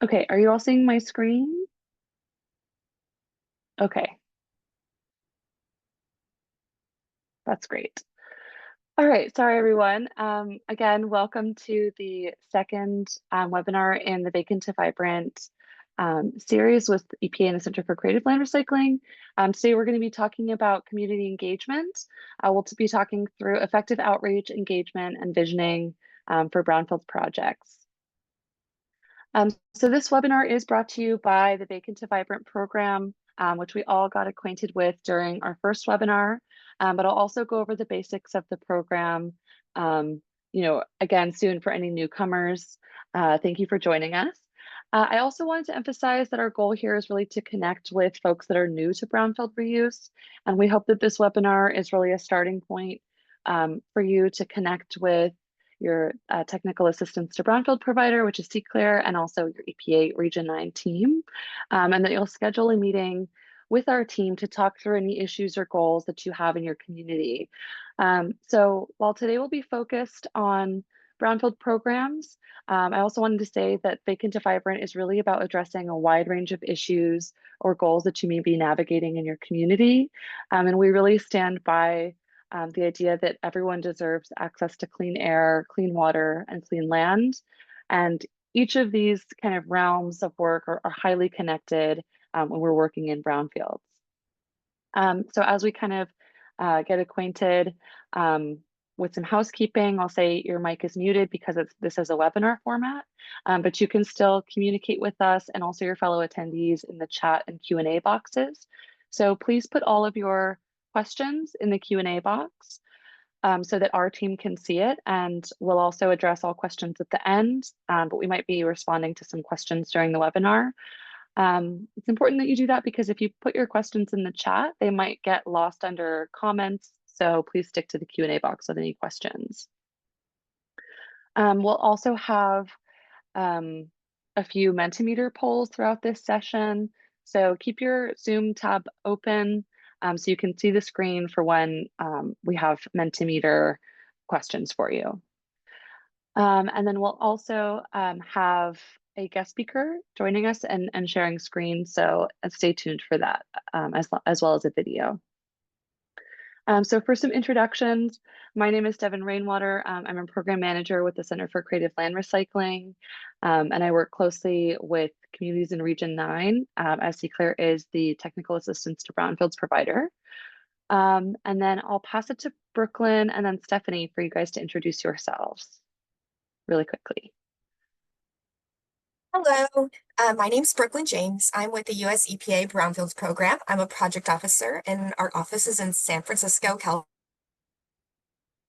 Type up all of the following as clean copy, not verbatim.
Okay, are you all seeing my screen? Okay, that's great. All right, sorry everyone. Again, welcome to the second webinar in the Vacant to Vibrant series with EPA and the Center for Creative Land Recycling. Today we're going to be talking about community engagement. We'll be talking through effective outreach, engagement, and visioning for brownfield projects. So this webinar is brought to you by the Vacant to Vibrant program, which we all got acquainted with during our first webinar. But I'll also go over the basics of the program, again, soon for any newcomers. Thank you for joining us. I also wanted to emphasize that our goal here is really to connect with folks that are new to brownfield reuse. And we hope that this webinar is really a starting point for you to connect with your technical assistance to brownfield provider, which is CCLAR, and also your EPA Region 9 team. And that you'll schedule a meeting with our team to talk through any issues or goals that you have in your community. So while today will be focused on brownfield programs, I also wanted to say that Vacant to Vibrant is really about addressing a wide range of issues or goals that you may be navigating in your community. And we really stand by the idea that everyone deserves access to clean air, clean water, and clean land. And each of these kind of realms of work are highly connected when we're working in brownfields. So as we kind of get acquainted with some housekeeping, I'll say your mic is muted because this is a webinar format, but you can still communicate with us and also your fellow attendees in the chat and Q&A boxes. So please put all of your questions in the Q&A box so that our team can see it, and we'll also address all questions at the end, but we might be responding to some questions during the webinar. It's important that you do that because if you put your questions in the chat, they might get lost under comments, so please stick to the Q&A box with any questions. We'll also have a few Mentimeter polls throughout this session, so keep your Zoom tab open so you can see the screen for when we have Mentimeter questions for you. And then we'll also have a guest speaker joining us and sharing screen, so stay tuned for that as well as a video. So for some introductions, my name is Devin Rainwater. I'm a program manager with the Center for Creative Land Recycling, and I work closely with communities in Region 9 as CCLAR is the technical assistance to brownfields provider. And then I'll pass it to Brooklyn and then Stephanie for you guys to introduce yourselves really quickly. Hello, my name is Brooklyn James. I'm with the US EPA Brownfields program. I'm a project officer, and our office is in San Francisco, California.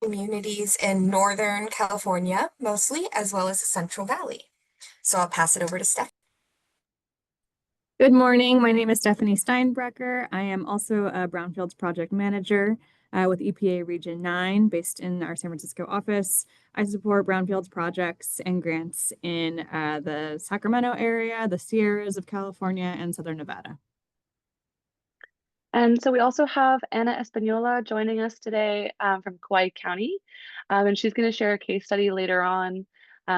Communities in Northern California, mostly, as well as the Central Valley. So I'll pass it over to Steph. Good morning. My name is Stephanie Steinbrecher. I am also a Brownfields project manager with EPA Region 9 based in our San Francisco office. I support brownfields projects and grants in the Sacramento area, the Sierras of California, and Southern Nevada. And so we also have Anna Espanola joining us today from Kauai County, and she's going to share a case study later on.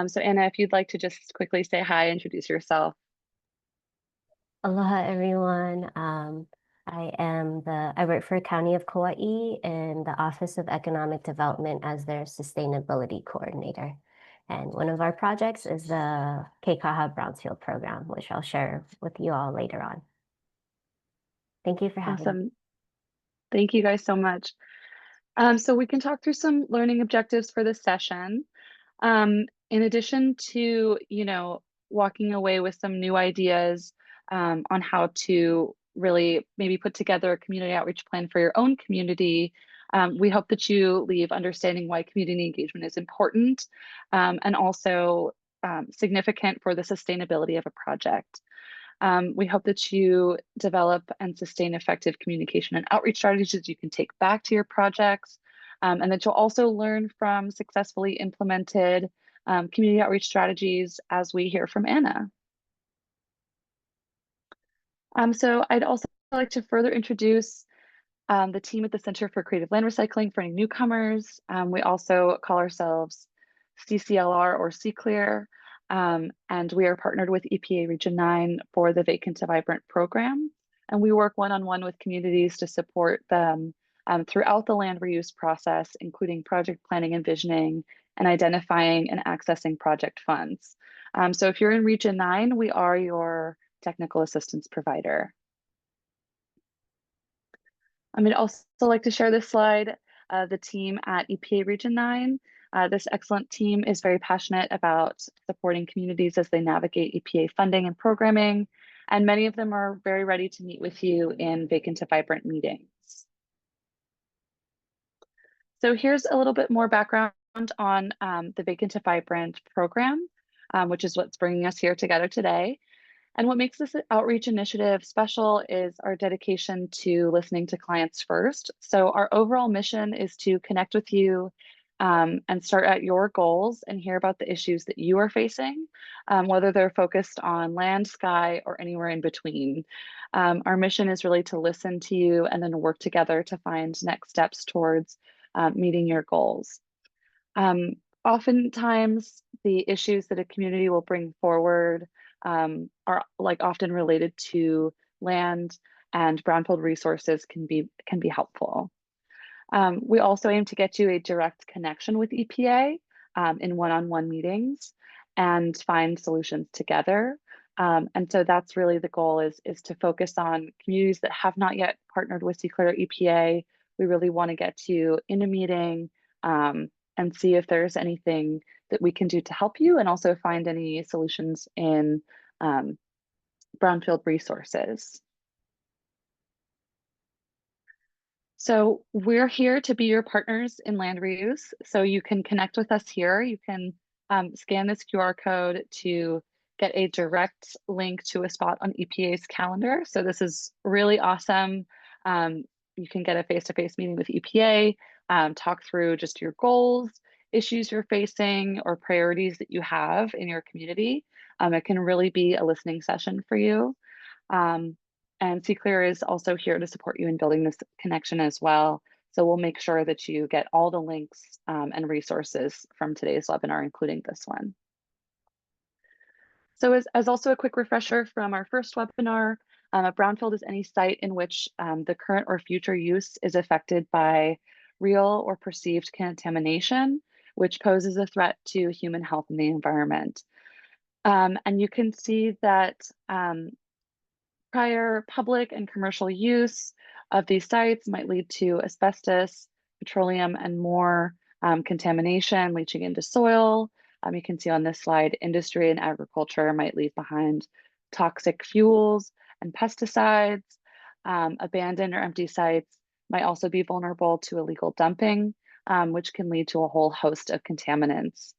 So Anna, if you'd like to just quickly say hi, introduce yourself. Aloha, everyone. I work for the County of Kauai in the Office of Economic Development as their sustainability coordinator. And one of our projects is the Keikaha Brownfield program, which I'll share with you all later on. Thank you for having me. Awesome. Thank you guys so much. So we can talk through some learning objectives for this session. In addition to, walking away with some new ideas on how to really maybe put together a community outreach plan for your own community, we hope that you leave understanding why community engagement is important and also significant for the sustainability of a project. We hope that you develop and sustain effective communication and outreach strategies you can take back to your projects, and that you'll also learn from successfully implemented community outreach strategies as we hear from Anna. So I'd also like to further introduce the team at the Center for Creative Land Recycling for any newcomers. We also call ourselves CCLR or CCLAR. And we are partnered with EPA Region 9 for the Vacant to Vibrant program. And we work one-on-one with communities to support them throughout the land reuse process, including project planning and visioning, and identifying and accessing project funds. So if you're in Region 9, we are your technical assistance provider. I'd also like to share this slide. The team at EPA Region 9, this excellent team is very passionate about supporting communities as they navigate EPA funding and programming, and many of them are very ready to meet with you in Vacant to Vibrant meetings. So here's a little bit more background on the Vacant to Vibrant program, which is what's bringing us here together today. And what makes this outreach initiative special is our dedication to listening to clients first. So our overall mission is to connect with you and start at your goals and hear about the issues that you are facing, whether they're focused on land, sky, or anywhere in between. Our mission is really to listen to you and then work together to find next steps towards meeting your goals. Oftentimes, the issues that a community will bring forward are often related to land, and brownfield resources can be helpful. We also aim to get you a direct connection with EPA in one-on-one meetings and find solutions together. And so that's really the goal is to focus on communities that have not yet partnered with CCLR or EPA. We really want to get you in a meeting and see if there's anything that we can do to help you, and also find any solutions in brownfield resources. So we're here to be your partners in land reuse. So you can connect with us here. You can scan this QR code to get a direct link to a spot on EPA's calendar. So this is really awesome. You can get a face-to-face meeting with EPA, talk through just your goals, issues you're facing, or priorities that you have in your community. It can really be a listening session for you. And CCLR is also here to support you in building this connection as well. So we'll make sure that you get all the links and resources from today's webinar, including this one. So as also a quick refresher from our first webinar, a brownfield is any site in which the current or future use is affected by real or perceived contamination, which poses a threat to human health and the environment. And you can see that prior public and commercial use of these sites might lead to asbestos, petroleum, and more contamination leaching into soil. You can see on this slide, industry and agriculture might leave behind toxic fuels and pesticides. Abandoned or empty sites might also be vulnerable to illegal dumping, which can lead to a whole host of contaminants.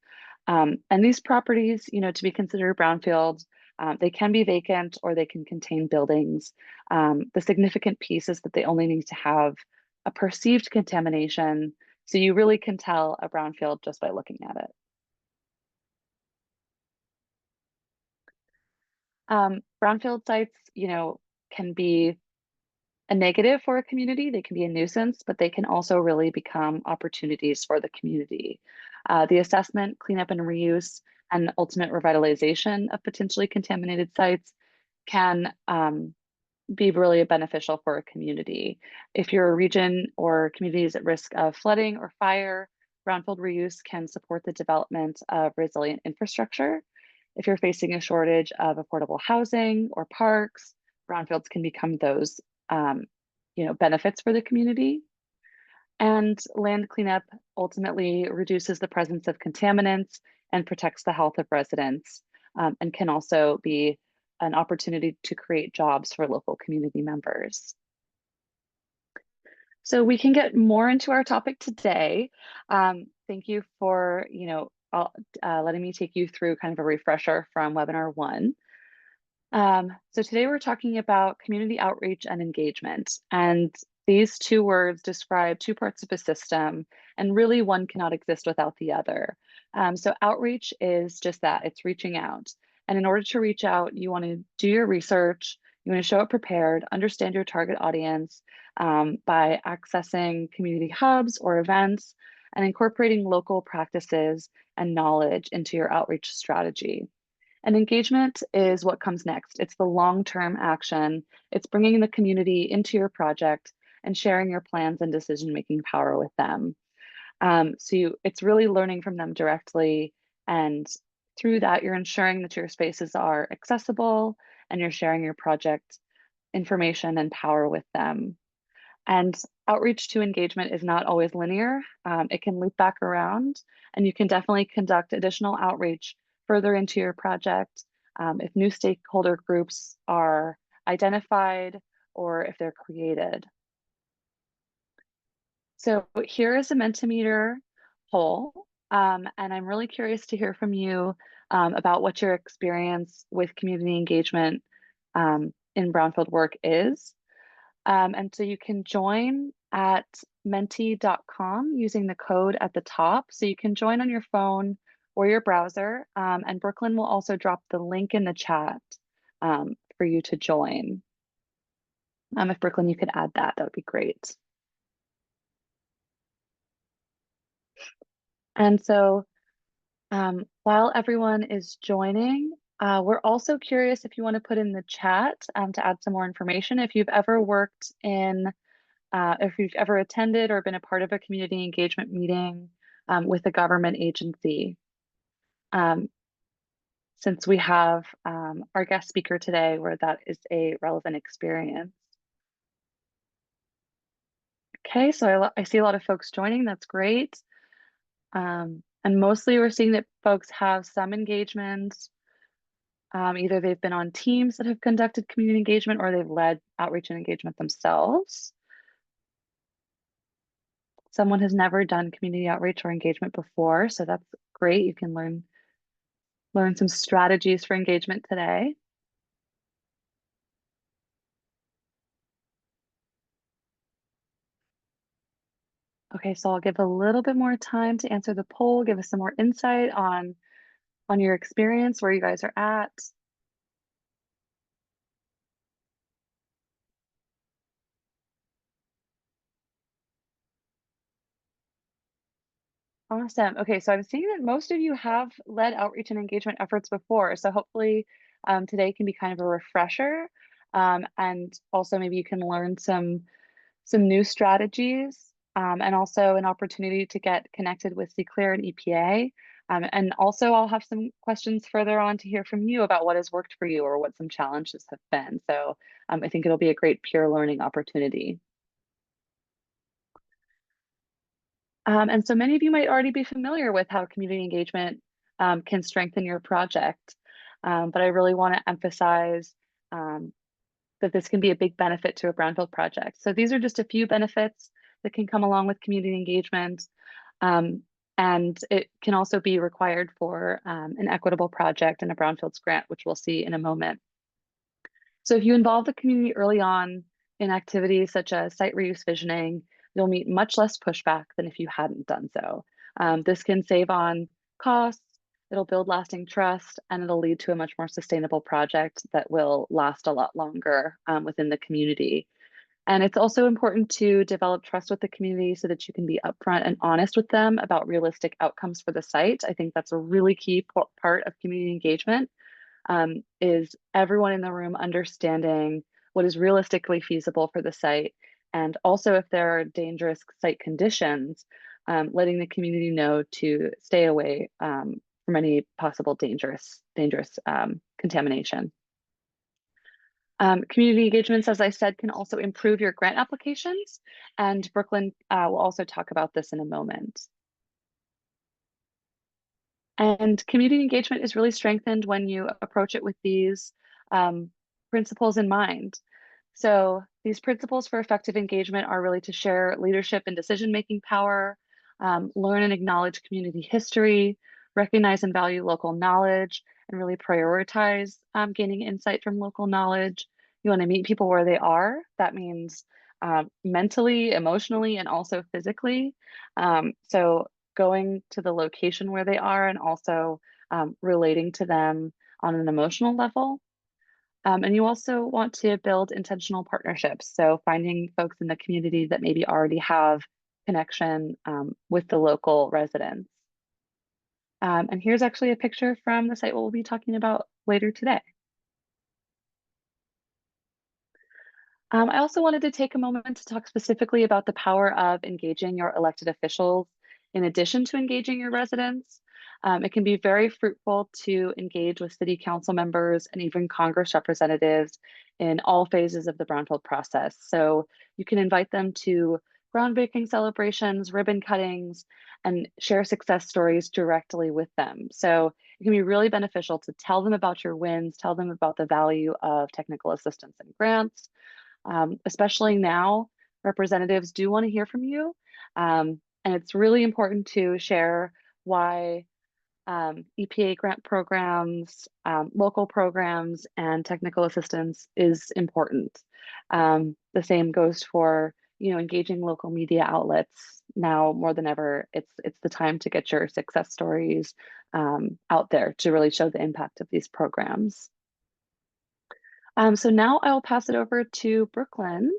And these properties, to be considered brownfields, they can be vacant or they can contain buildings. The significant piece is that they only need to have a perceived contamination. So you really can tell a brownfield just by looking at it. Brownfield sites, can be a negative for a community. They can be a nuisance, but they can also really become opportunities for the community. The assessment, cleanup, and reuse, and ultimate revitalization of potentially contaminated sites can be really beneficial for a community. If your region or community is at risk of flooding or fire, brownfield reuse can support the development of resilient infrastructure. If you're facing a shortage of affordable housing or parks, brownfields can become those benefits for the community. And land cleanup ultimately reduces the presence of contaminants and protects the health of residents, and can also be an opportunity to create jobs for local community members. So we can get more into our topic today. Thank you for letting me take you through kind of a refresher from webinar 1. So today we're talking about community outreach and engagement. And these two words describe two parts of a system, and really one cannot exist without the other. So outreach is just that, it's reaching out. And in order to reach out, you want to do your research, you want to show up prepared, understand your target audience by accessing community hubs or events, and incorporating local practices and knowledge into your outreach strategy. And engagement is what comes next. It's the long-term action. It's bringing the community into your project and sharing your plans and decision-making power with them. It's really learning from them directly, and through that, you're ensuring that your spaces are accessible and you're sharing your project information and power with them. And outreach to engagement is not always linear. It can loop back around, and you can definitely conduct additional outreach further into your project if new stakeholder groups are identified or if they're created. So here is a Mentimeter poll, and I'm really curious to hear from you about what your experience with community engagement in Brownfield work is. And so you can join at menti.com using the code at the top. So you can join on your phone or your browser, and Brooklyn will also drop the link in the chat for you to join. If Brooklyn, you could add that, that would be great. And so while everyone is joining, we're also curious if you want to put in the chat to add some more information. If you've ever worked in, if you've ever attended or been a part of a community engagement meeting with a government agency, since we have our guest speaker today where that is a relevant experience. Okay, so I see a lot of folks joining. That's great. And mostly we're seeing that folks have some engagement. Either they've been on teams that have conducted community engagement or they've led outreach and engagement themselves. Someone has never done community outreach or engagement before, so that's great. You can learn some strategies for engagement today. Okay, so I'll give a little bit more time to answer the poll, give us some more insight on your experience, where you guys are at. Awesome. Okay, so I'm seeing that most of you have led outreach and engagement efforts before, so hopefully today can be kind of a refresher, and also maybe you can learn some new strategies, and also an opportunity to get connected with CCLEAR and EPA. And also I'll have some questions further on to hear from you about what has worked for you or what some challenges have been. So I think it'll be a great peer learning opportunity. And so many of you might already be familiar with how community engagement can strengthen your project. But I really want to emphasize that this can be a big benefit to a brownfield project. So these are just a few benefits that can come along with community engagement. And it can also be required for an equitable project and a brownfields grant, which we'll see in a moment. So if you involve the community early on in activities such as site reuse visioning, you'll meet much less pushback than if you hadn't done so. This can save on costs, it'll build lasting trust, and it'll lead to a much more sustainable project that will last a lot longer within the community. And it's also important to develop trust with the community so that you can be upfront and honest with them about realistic outcomes for the site. I think that's a really key part of community engagement, is everyone in the room understanding what is realistically feasible for the site. And also if there are dangerous site conditions, letting the community know to stay away from any possible dangerous contamination. Community engagements, as I said, can also improve your grant applications, and Brooklyn will also talk about this in a moment. And community engagement is really strengthened when you approach it with these principles in mind. So these principles for effective engagement are really to share leadership and decision-making power, learn and acknowledge community history, recognize and value local knowledge, and really prioritize gaining insight from local knowledge. You want to meet people where they are. That means mentally, emotionally, and also physically. So going to the location where they are and also relating to them on an emotional level. And you also want to build intentional partnerships. So finding folks in the community that maybe already have connection with the local residents. And here's actually a picture from the site we'll be talking about later today. I also wanted to take a moment to talk specifically about the power of engaging your elected officials in addition to engaging your residents. It can be very fruitful to engage with city council members and even Congress representatives in all phases of the Brownfield process. So you can invite them to groundbreaking celebrations, ribbon cuttings, and share success stories directly with them. So it can be really beneficial to tell them about your wins, tell them about the value of technical assistance and grants. Especially now, representatives do want to hear from you. And it's really important to share why EPA grant programs, local programs, and technical assistance is important. The same goes for engaging local media outlets. Now more than ever, it's the time to get your success stories out there to really show the impact of these programs. So now I'll pass it over to Brooklyn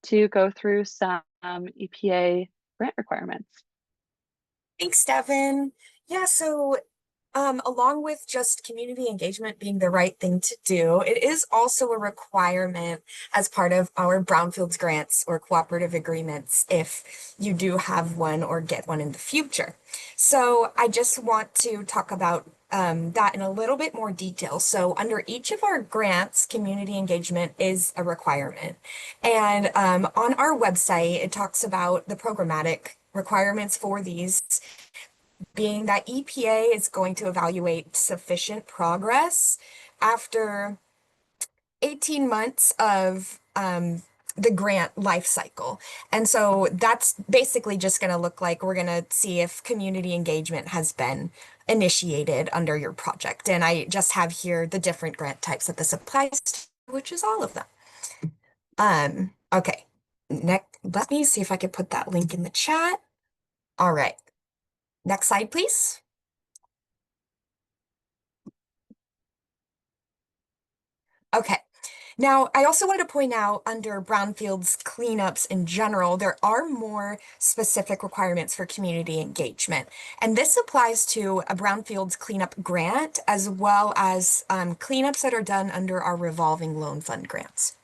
to go through some EPA grant requirements. Thanks, Devin. Yeah, so along with just community engagement being the right thing to do, it is also a requirement as part of our Brownfields grants or cooperative agreements if you do have one or get one in the future. So I just want to talk about that in a little bit more detail. So under each of our grants, community engagement is a requirement. And on our website, it talks about the programmatic requirements for these, being that EPA is going to evaluate sufficient progress after 18 months of the grant life cycle. And so that's basically just going to look like we're going to see if community engagement has been initiated under your project. And I just have here the different grant types that this applies to, which is all of them. Okay. Next, let me see if I could put that link in the chat. All right. Next slide, please. Okay. Now, I also wanted to point out under Brownfield's cleanups in general, there are more specific requirements for community engagement. And this applies to a Brownfield's cleanup grant, as well as cleanups that are done under our revolving loan fund grants.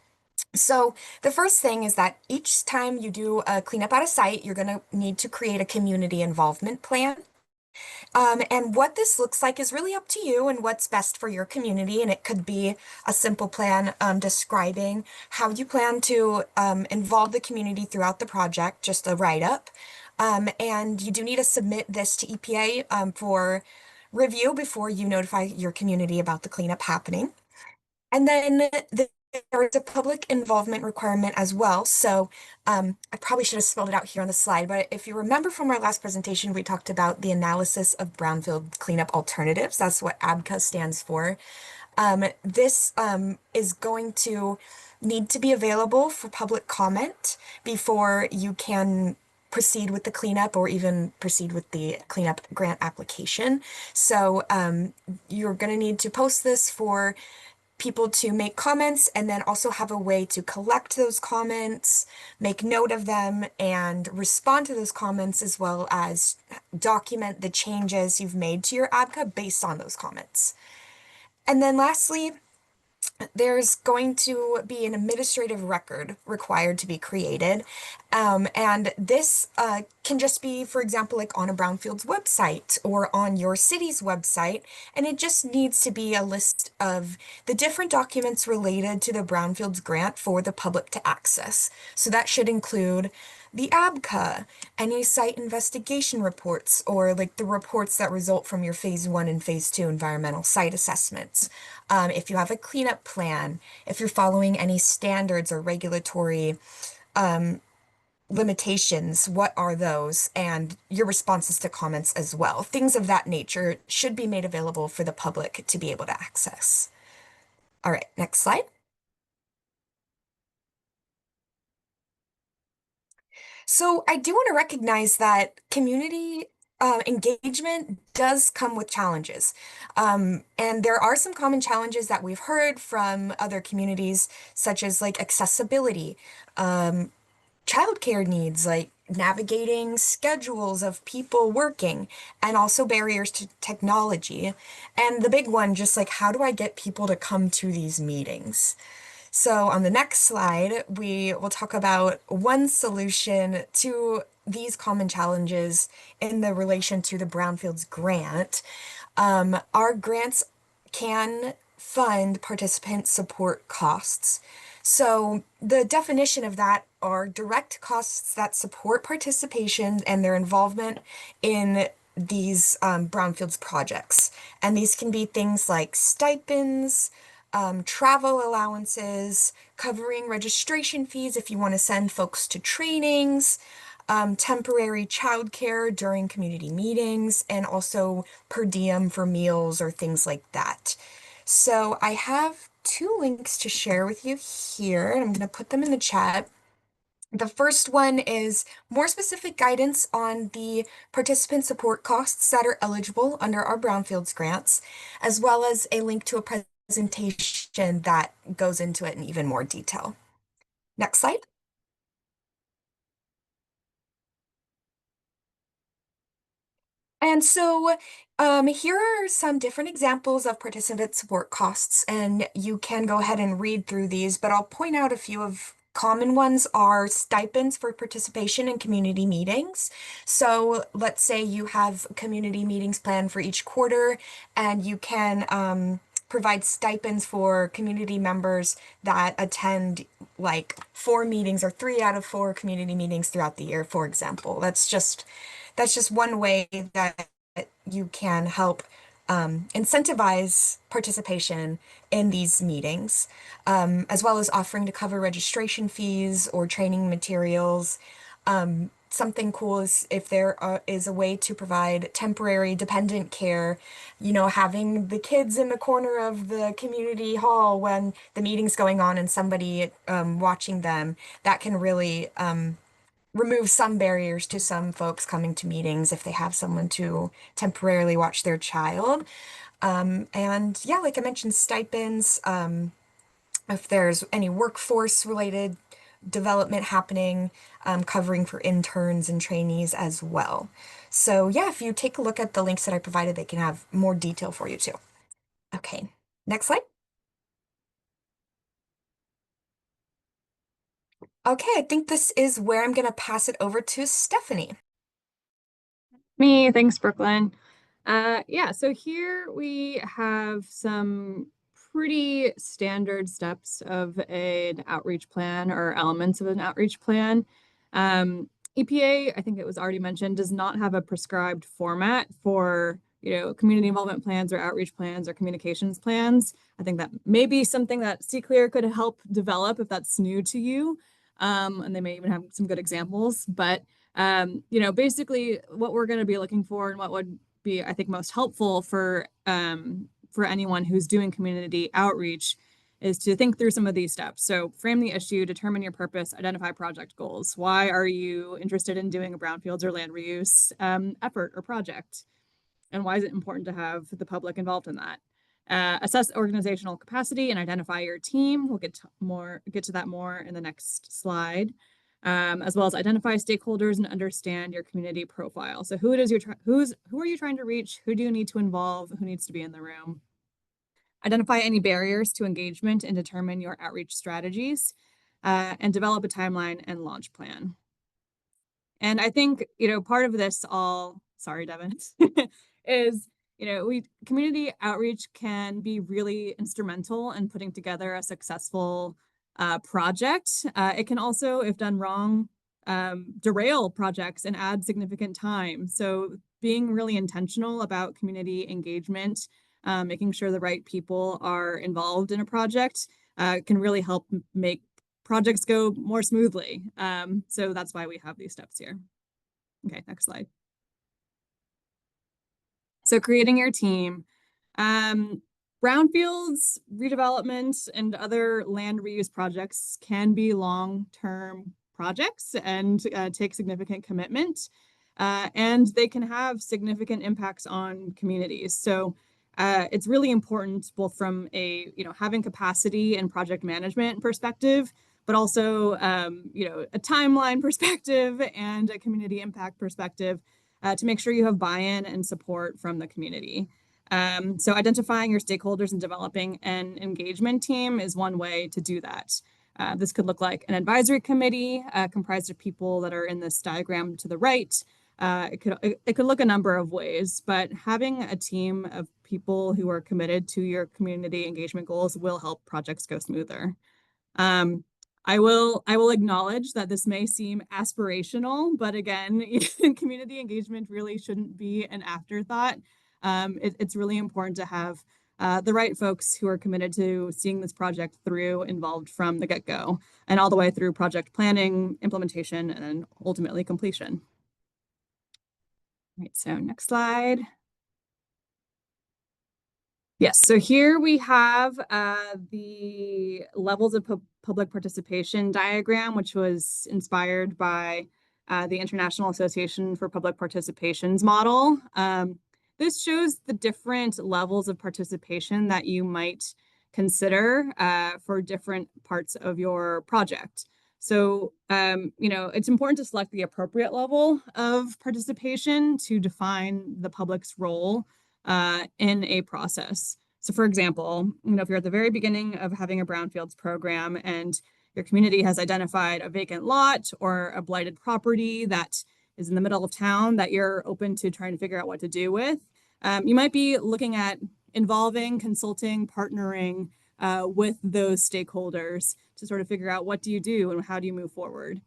So the first thing is that each time you do a cleanup at a site, you're going to need to create a community involvement plan. And what this looks like is really up to you and what's best for your community. And it could be a simple plan describing how you plan to involve the community throughout the project, just a write-up. And you do need to submit this to EPA for review before you notify your community about the cleanup happening. And then there is a public involvement requirement as well. So I probably should have spelled it out here on the slide, but if you remember from our last presentation, we talked about the analysis of brownfield cleanup alternatives. That's what ABCA stands for. This is going to need to be available for public comment before you can proceed with the cleanup or even proceed with the cleanup grant application. So you're going to need to post this for people to make comments and then also have a way to collect those comments, make note of them, and respond to those comments, as well as document the changes you've made to your ABCA based on those comments. And then lastly, there's going to be an administrative record required to be created. And this can just be, for example, like on a Brownfield's website or on your city's website. And it just needs to be a list of the different documents related to the Brownfields grant for the public to access. So that should include the ABCA, any site investigation reports, or like the reports that result from your phase 1 and phase 2 environmental site assessments. If you have a cleanup plan, if you're following any standards or regulatory limitations, what are those? And your responses to comments as well. Things of that nature should be made available for the public to be able to access. All right, next slide. So I do want to recognize that community engagement does come with challenges. And there are some common challenges that we've heard from other communities, such as like accessibility, childcare needs, like navigating schedules of people working and also barriers to technology. And the big one, just like, how do I get people to come to these meetings? So on the next slide, we will talk about one solution to these common challenges in the relation to the Brownfields grant. Our grants can fund participant support costs. So the definition of that are direct costs that support participation and their involvement in these Brownfields projects. And these can be things like stipends, travel allowances, covering registration fees if you want to send folks to trainings, temporary childcare during community meetings, and also per diem for meals or things like that. So I have two links to share with you here, and I'm going to put them in the chat. The first one is more specific guidance on the participant support costs that are eligible under our Brownfields grants, as well as a link to a presentation that goes into it in even more detail. Next slide. And so here are some different examples of participant support costs, and you can go ahead and read through these, but I'll point out a few of common ones are stipends for participation in community meetings. So let's say you have community meetings planned for each quarter, and you can provide stipends for community members that attend like 4 meetings or 3 out of 4 community meetings throughout the year, for example. That's just one way that you can help incentivize participation in these meetings, as well as offering to cover registration fees or training materials. Something cool is if there is a way to provide temporary dependent care, you know, having the kids in the corner of the community hall when the meeting's going on and somebody watching them, that can really remove some barriers to some folks coming to meetings if they have someone to temporarily watch their child. And yeah, like I mentioned, stipends, if there's any workforce related development happening, covering for interns and trainees as well. So yeah, if you take a look at the links that I provided, they can have more detail for you too. Okay, next slide. Okay, I think this is where I'm going to pass it over to Stephanie. Thanks, Brooklyn. Yeah, so here we have some pretty standard steps of an outreach plan or elements of an outreach plan. EPA, I think it was already mentioned, does not have a prescribed format for, you know, community involvement plans or outreach plans or communications plans. I think that may be something that CClear could help develop if that's new to you. And they may even have some good examples, but you know, basically what we're going to be looking for and what would be, I think, most helpful for anyone who's doing community outreach is to think through some of these steps. So frame the issue, determine your purpose, identify project goals. Why are you interested in doing a brownfields or land reuse effort or project? And why is it important to have the public involved in that? Assess organizational capacity and identify your team. We'll get to that more in the next slide. As well as identify stakeholders and understand your community profile. So who are you trying to reach? Who do you need to involve? Who needs to be in the room? Identify any barriers to engagement and determine your outreach strategies, and develop a timeline and launch plan. And I think, you know, part of this all, sorry, Devin, is, you know, community outreach can be really instrumental in putting together a successful project. It can also, if done wrong, derail projects and add significant time. So being really intentional about community engagement, making sure the right people are involved in a project can really help make projects go more smoothly. So that's why we have these steps here. Okay, next slide. So creating your team. Brownfields, redevelopment, and other land reuse projects can be long-term projects and take significant commitment. And they can have significant impacts on communities. So it's really important both from a, you know, having capacity and project management perspective, but also, a timeline perspective and a community impact perspective to make sure you have buy-in and support from the community. So identifying your stakeholders and developing an engagement team is one way to do that. This could look like an advisory committee comprised of people that are in this diagram to the right. It could look a number of ways, but having a team of people who are committed to your community engagement goals will help projects go smoother. I will acknowledge that this may seem aspirational, but again, community engagement really shouldn't be an afterthought. It's really important to have the right folks who are committed to seeing this project through involved from the get-go and all the way through project planning, implementation, and then ultimately completion. All right, so next slide. Yes, so here we have the levels of public participation diagram, which was inspired by the International Association for Public Participation's model. This shows the different levels of participation that you might consider for different parts of your project. So, it's important to select the appropriate level of participation to define the public's role in a process. So for example, if you're at the very beginning of having a brownfields program and your community has identified a vacant lot or a blighted property that is in the middle of town that you're open to trying to figure out what to do with, you might be looking at involving, consulting, partnering with those stakeholders to sort of figure out what do you do and how do you move forward.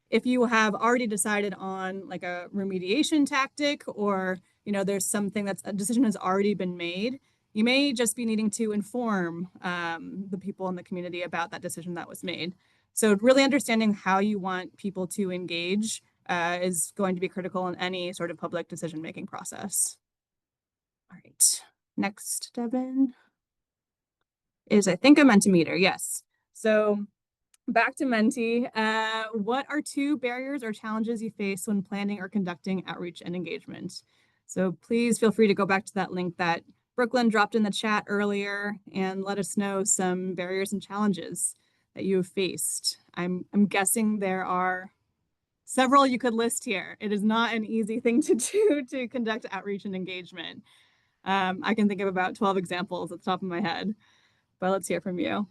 If you have already decided on like a remediation tactic or there's something that's a decision has already been made, you may just be needing to inform the people in the community about that decision that was made. So really understanding how you want people to engage is going to be critical in any sort of public decision-making process. All right, next, Devin, is I think a Mentimeter, yes. So back to Menti, what are 2 barriers or challenges you face when planning or conducting outreach and engagement? So please feel free to go back to that link that Brooklyn dropped in the chat earlier and let us know some barriers and challenges that you have faced. I'm guessing there are several you could list here. It is not an easy thing to do to conduct outreach and engagement. I can think of about 12 examples at the top of my head, but let's hear from you.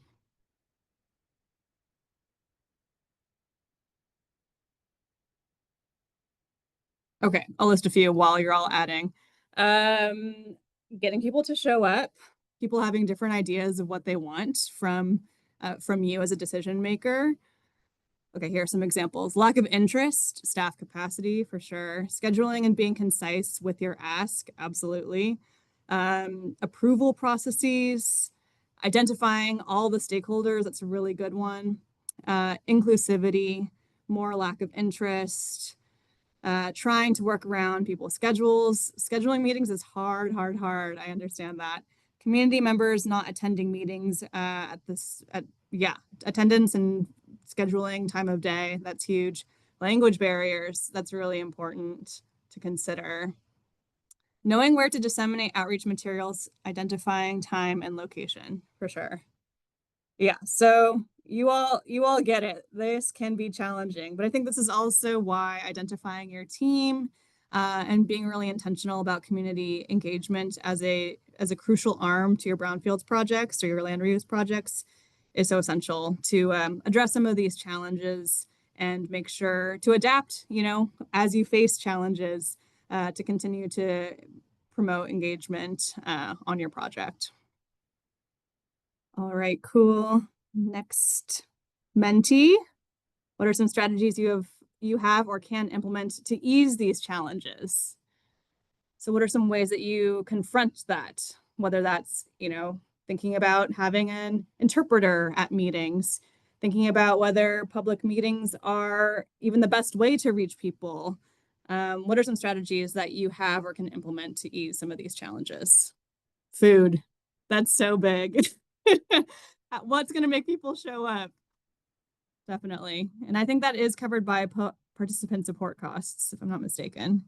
Okay, I'll list a few while you're all adding. Getting people to show up, people having different ideas of what they want from you as a decision maker. Okay, here are some examples. Lack of interest, staff capacity for sure. Scheduling and being concise with your ask, absolutely. Approval processes, identifying all the stakeholders, that's a really good one. Inclusivity, more lack of interest. Trying to work around people's schedules. Scheduling meetings is hard. I understand that. Community members not attending meetings attendance and scheduling, time of day, that's huge. Language barriers, that's really important to consider. Knowing where to disseminate outreach materials, identifying time and location, for sure. Yeah, so you all get it. This can be challenging, but I think this is also why identifying your team and being really intentional about community engagement as a crucial arm to your brownfields projects or your land reuse projects is so essential to address some of these challenges and make sure to adapt, as you face challenges to continue to promote engagement on your project. All right, cool. Next, Menti. What are some strategies you have or can implement to ease these challenges? So what are some ways that you confront that? Whether that's, thinking about having an interpreter at meetings, thinking about whether public meetings are even the best way to reach people. What are some strategies that you have or can implement to ease some of these challenges? Food, that's so big. What's going to make people show up? Definitely. And I think that is covered by participant support costs, if I'm not mistaken.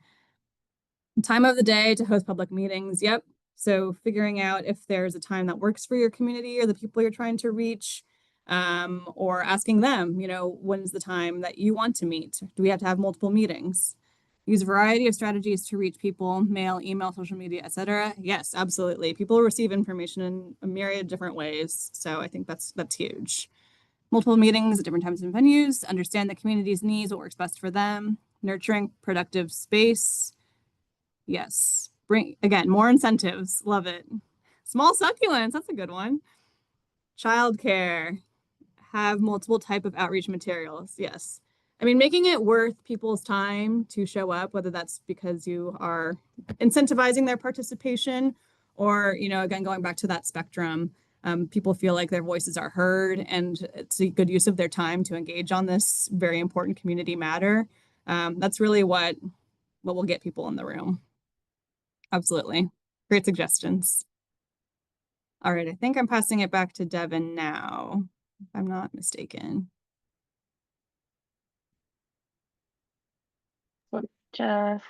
Time of the day to host public meetings. Yep. So figuring out if there's a time that works for your community or the people you're trying to reach. or asking them, when's the time that you want to meet? Do we have to have multiple meetings? Use a variety of strategies to reach people, mail, email, social media, etc. Yes, absolutely. People receive information in a myriad of different ways. So I think that's huge. Multiple meetings at different times and venues, understand the community's needs, what works best for them, nurturing productive space. Yes. Bring, again, more incentives. Love it. Small succulents. That's a good one. Childcare. Have multiple type of outreach materials. Yes. I mean, making it worth people's time to show up, whether that's because you are incentivizing their participation or, again, going back to that spectrum, people feel like their voices are heard and it's a good use of their time to engage on this very important community matter. That's really what will get people in the room. Absolutely. Great suggestions. All right, I think I'm passing it back to Devin now, if I'm not mistaken. Just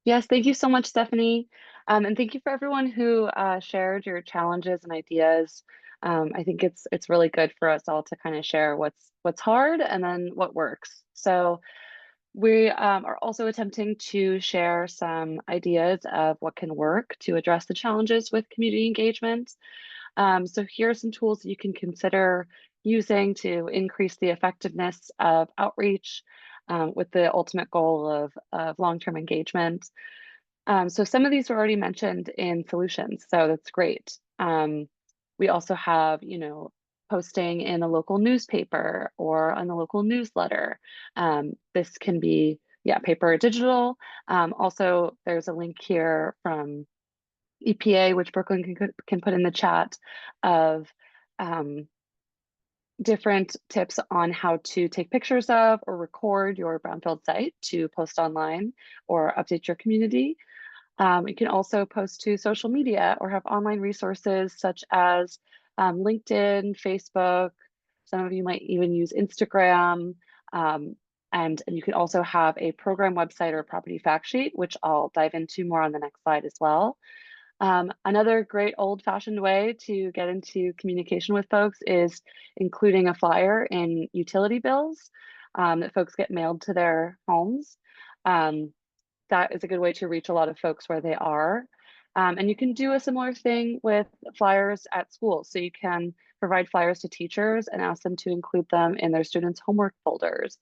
yes, thank you so much, Stephanie. And thank you for everyone who shared your challenges and ideas. I think it's really good for us all to kind of share what's hard and then what works. So we are also attempting to share some ideas of what can work to address the challenges with community engagement. So here are some tools that you can consider using to increase the effectiveness of outreach with the ultimate goal of long-term engagement. So some of these were already mentioned in solutions, so that's great. We also have, posting in a local newspaper or on the local newsletter. This can be, paper or digital. Also, there's a link here from EPA, which Brooklyn can put in the chat, of different tips on how to take pictures of or record your brownfield site to post online or update your community. You can also post to social media or have online resources such as LinkedIn, Facebook. Some of you might even use Instagram. And you can also have a program website or a property fact sheet, which I'll dive into more on the next slide as well. Another great old-fashioned way to get into communication with folks is including a flyer in utility bills that folks get mailed to their homes. That is a good way to reach a lot of folks where they are. And you can do a similar thing with flyers at school. So you can provide flyers to teachers and ask them to include them in their students' homework folders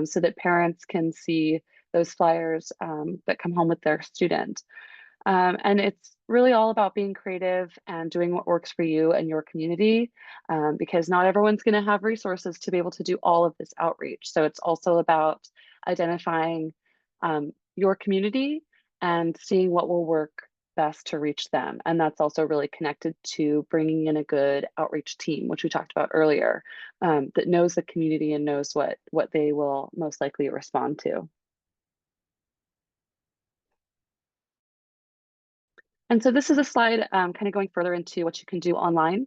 so that parents can see those flyers that come home with their student. And it's really all about being creative and doing what works for you and your community, because not everyone's going to have resources to be able to do all of this outreach. So it's also about identifying your community and seeing what will work best to reach them. And that's also really connected to bringing in a good outreach team, which we talked about earlier, that knows the community and knows what they will most likely respond to. And so this is a slide kind of going further into what you can do online.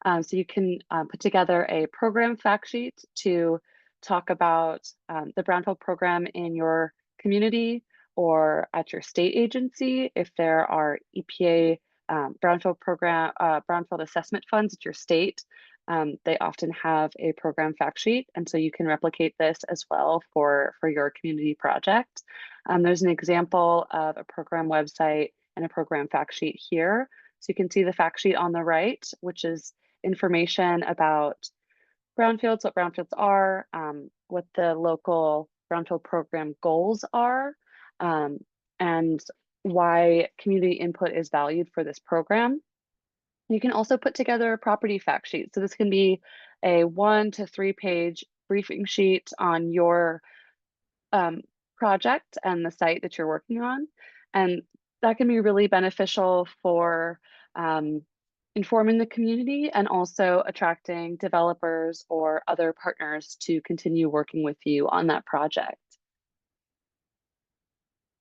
So you can put together a program fact sheet to talk about the Brownfield program in your community or at your state agency. If there are EPA Brownfield assessment funds at your state, they often have a program fact sheet. And so you can replicate this as well for your community project. There's an example of a program website and a program fact sheet here. So you can see the fact sheet on the right, which is information about brownfields, what brownfields are, what the local brownfield program goals are, and why community input is valued for this program. You can also put together a property fact sheet. So this can be a 1 to 3 page briefing sheet on your project and the site that you're working on. And that can be really beneficial for informing the community and also attracting developers or other partners to continue working with you on that project.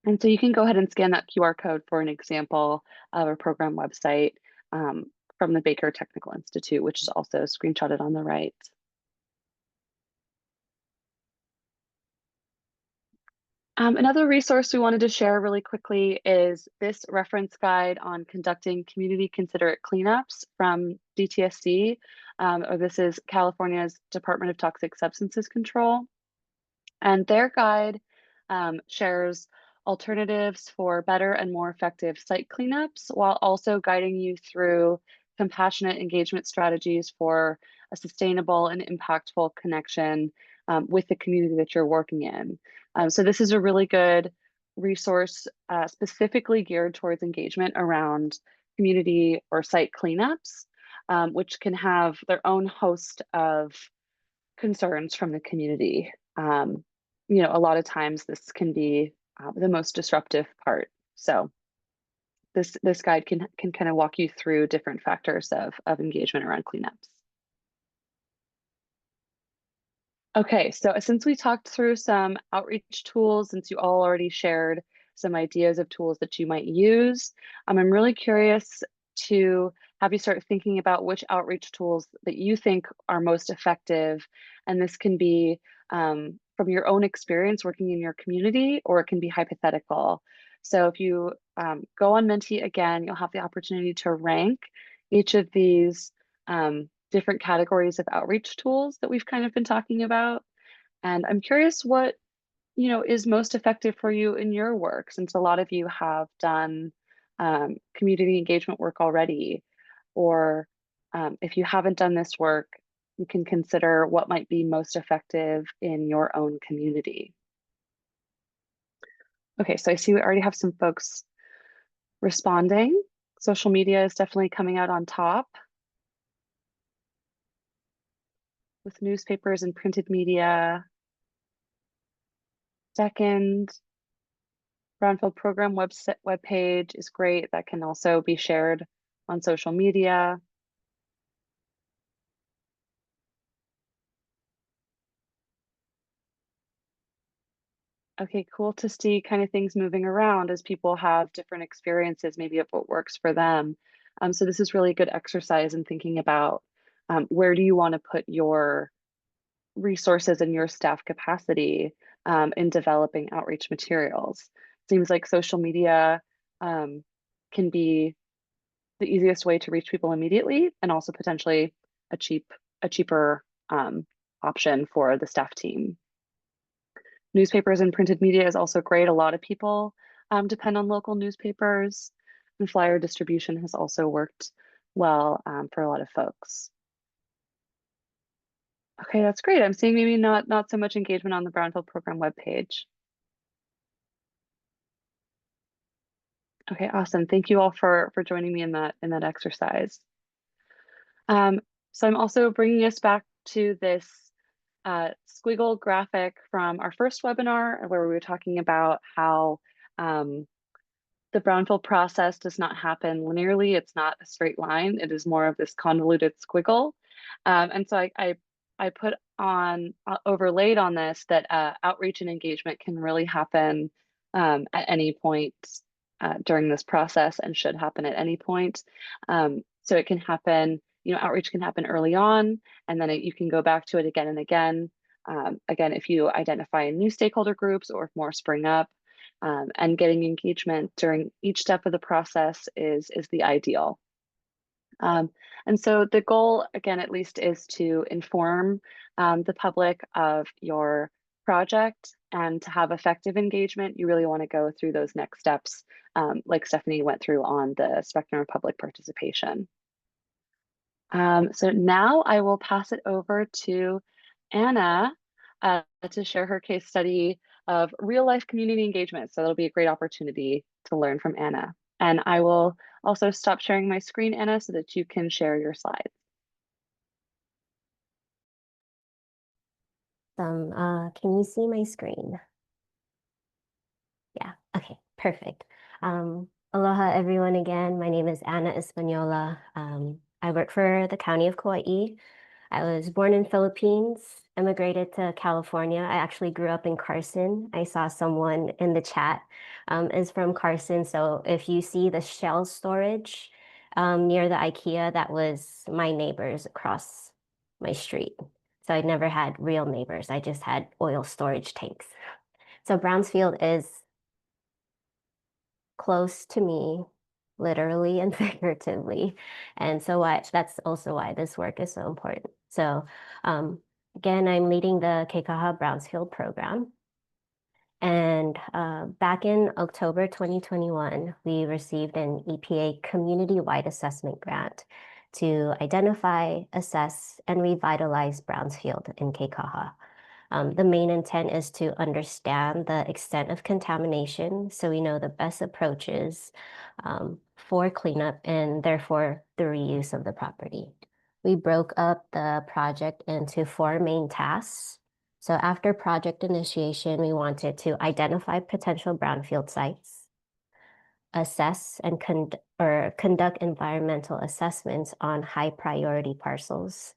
And so you can go ahead and scan that QR code for an example of a program website from the Baker Technical Institute, which is also screenshotted on the right. Another resource we wanted to share really quickly is this reference guide on conducting community considerate cleanups from DTSC, or this is California's Department of Toxic Substances Control. And their guide shares alternatives for better and more effective site cleanups while also guiding you through compassionate engagement strategies for a sustainable and impactful connection with the community that you're working in. So this is a really good resource specifically geared towards engagement around community or site cleanups, which can have their own host of concerns from the community. A lot of times this can be the most disruptive part. So this guide can kind of walk you through different factors of engagement around cleanups. Okay, so since we talked through some outreach tools, since you all already shared some ideas of tools that you might use, I'm really curious to have you start thinking about which outreach tools that you think are most effective. And this can be from your own experience working in your community, or it can be hypothetical. So if you go on Menti again, you'll have the opportunity to rank each of these different categories of outreach tools that we've kind of been talking about. And I'm curious what, is most effective for you in your work, since a lot of you have done community engagement work already. Or if you haven't done this work, you can consider what might be most effective in your own community. Okay, so I see we already have some folks responding. Social media is definitely coming out on top, with newspapers and printed media. Second, Brownfield program webpage is great. That can also be shared on social media. Okay, cool to see kind of things moving around as people have different experiences, maybe of what works for them. So this is really a good exercise in thinking about where do you want to put your resources and your staff capacity in developing outreach materials. Seems like social media can be the easiest way to reach people immediately, and also potentially a cheaper option for the staff team. Newspapers and printed media is also great. A lot of people depend on local newspapers, and flyer distribution has also worked well for a lot of folks. Okay, that's great. I'm seeing maybe not so much engagement on the Brownfield program webpage. Okay, awesome. Thank you all for joining me in that exercise. So I'm also bringing us back to this squiggle graphic from our first webinar, where we were talking about how the Brownfield process does not happen linearly. It's not a straight line. It is more of this convoluted squiggle. And so I put on overlaid on this that outreach and engagement can really happen at any point during this process, and should happen at any point. So it can happen, outreach can happen early on, and then you can go back to it again and again. Again, if you identify new stakeholder groups or if more spring up, and getting engagement during each step of the process is the ideal. And so the goal, again, at least, is to inform the public of your project, and to have effective engagement, you really want to go through those next steps, like Stephanie went through on the spectrum of public participation. So now I will pass it over to Anna to share her case study of real life community engagement. So it'll be a great opportunity to learn from Anna. And I will also stop sharing my screen, Anna, so that you can share your slides. Can you see my screen? Yeah, okay, perfect. Aloha everyone again. My name is Anna Espanola. I work for the County of Kauai. I was born in Philippines, immigrated to California. I actually grew up in Carson. I saw someone in the chat is from Carson. So if you see the shell storage near the IKEA, that was my neighbors across my street. So I never had real neighbors. I just had oil storage tanks. So Brownsfield is close to me, literally and figuratively. And so that's also why this work is so important. So again, I'm leading the Kekaha Brownsfield program. And back in October 2021, we received an EPA community-wide assessment grant to identify, assess, and revitalize Brownsfield in Kekaha. The main intent is to understand the extent of contamination so we know the best approaches for cleanup and therefore the reuse of the property. We broke up the project into 4 main tasks. So after project initiation, we wanted to identify potential brownfield sites, assess and conduct environmental assessments on high priority parcels,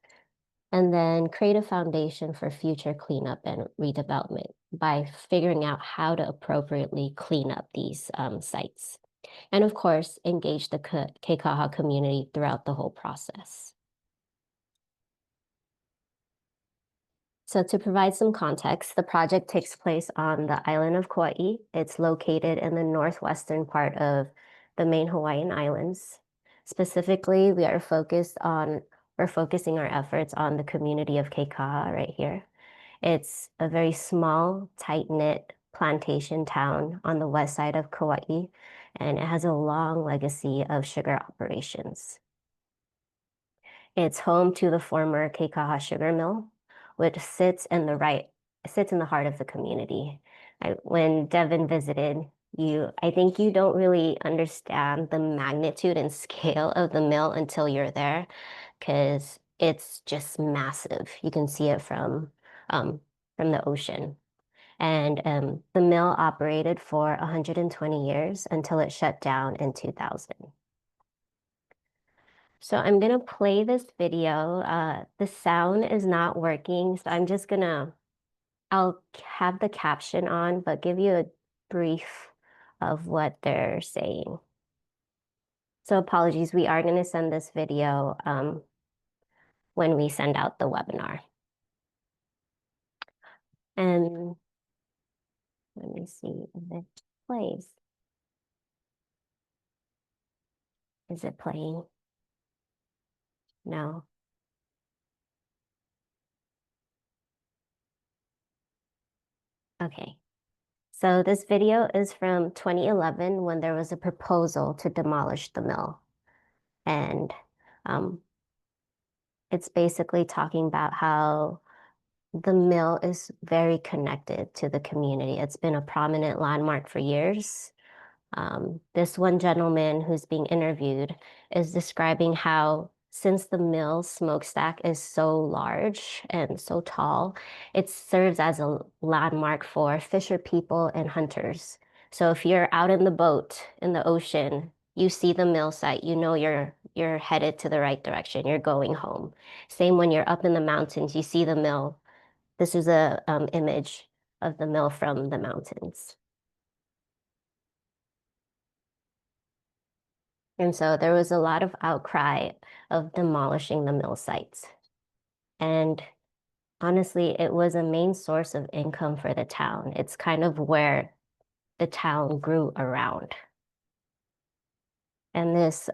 and then create a foundation for future cleanup and redevelopment by figuring out how to appropriately clean up these sites. And of course, engage the Kekaha community throughout the whole process. So to provide some context, the project takes place on the island of Kauai. It's located in the northwestern part of the main Hawaiian Islands. Specifically, we're focusing our efforts on the community of Kekaha right here. It's a very small, tight-knit plantation town on the west side of Kauai, and it has a long legacy of sugar operations. It's home to the former Kekaha Sugar Mill, which sits in the heart of the community. When Devin visited, I think you don't really understand the magnitude and scale of the mill until you're there, because it's just massive. You can see it from the ocean. And the mill operated for 120 years until it shut down in 2000. So I'm gonna play this video. The sound is not working, so I'll have the caption on, but give you a brief of what they're saying. So apologies, we are gonna send this video when we send out the webinar. And let me see if it plays. Is it playing? No. Okay. So this video is from 2011 when there was a proposal to demolish the mill. And it's basically talking about how the mill is very connected to the community. It's been a prominent landmark for years. This one gentleman who's being interviewed is describing how since the mill smokestack is so large and so tall, it serves as a landmark for fisher people and hunters. So if you're out in the boat in the ocean, you see the mill site, you know you're headed to the right direction, you're going home. Same when you're up in the mountains, you see the mill. This is a image of the mill from the mountains. And so there was a lot of outcry of demolishing the mill sites. And honestly, it was a main source of income for the town. It's kind of where the town grew around. And this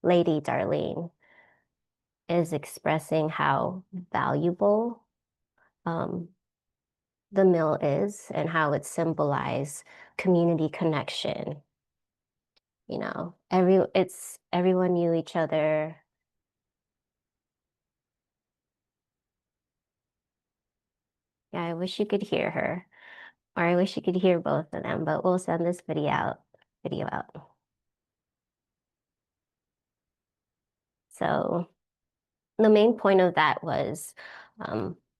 lady, Darlene, is expressing how valuable the mill is and how it symbolized community connection. You know, everyone knew each other. Yeah, I wish you could hear her, or I wish you could hear both of them, but we'll send this video out. So the main point of that was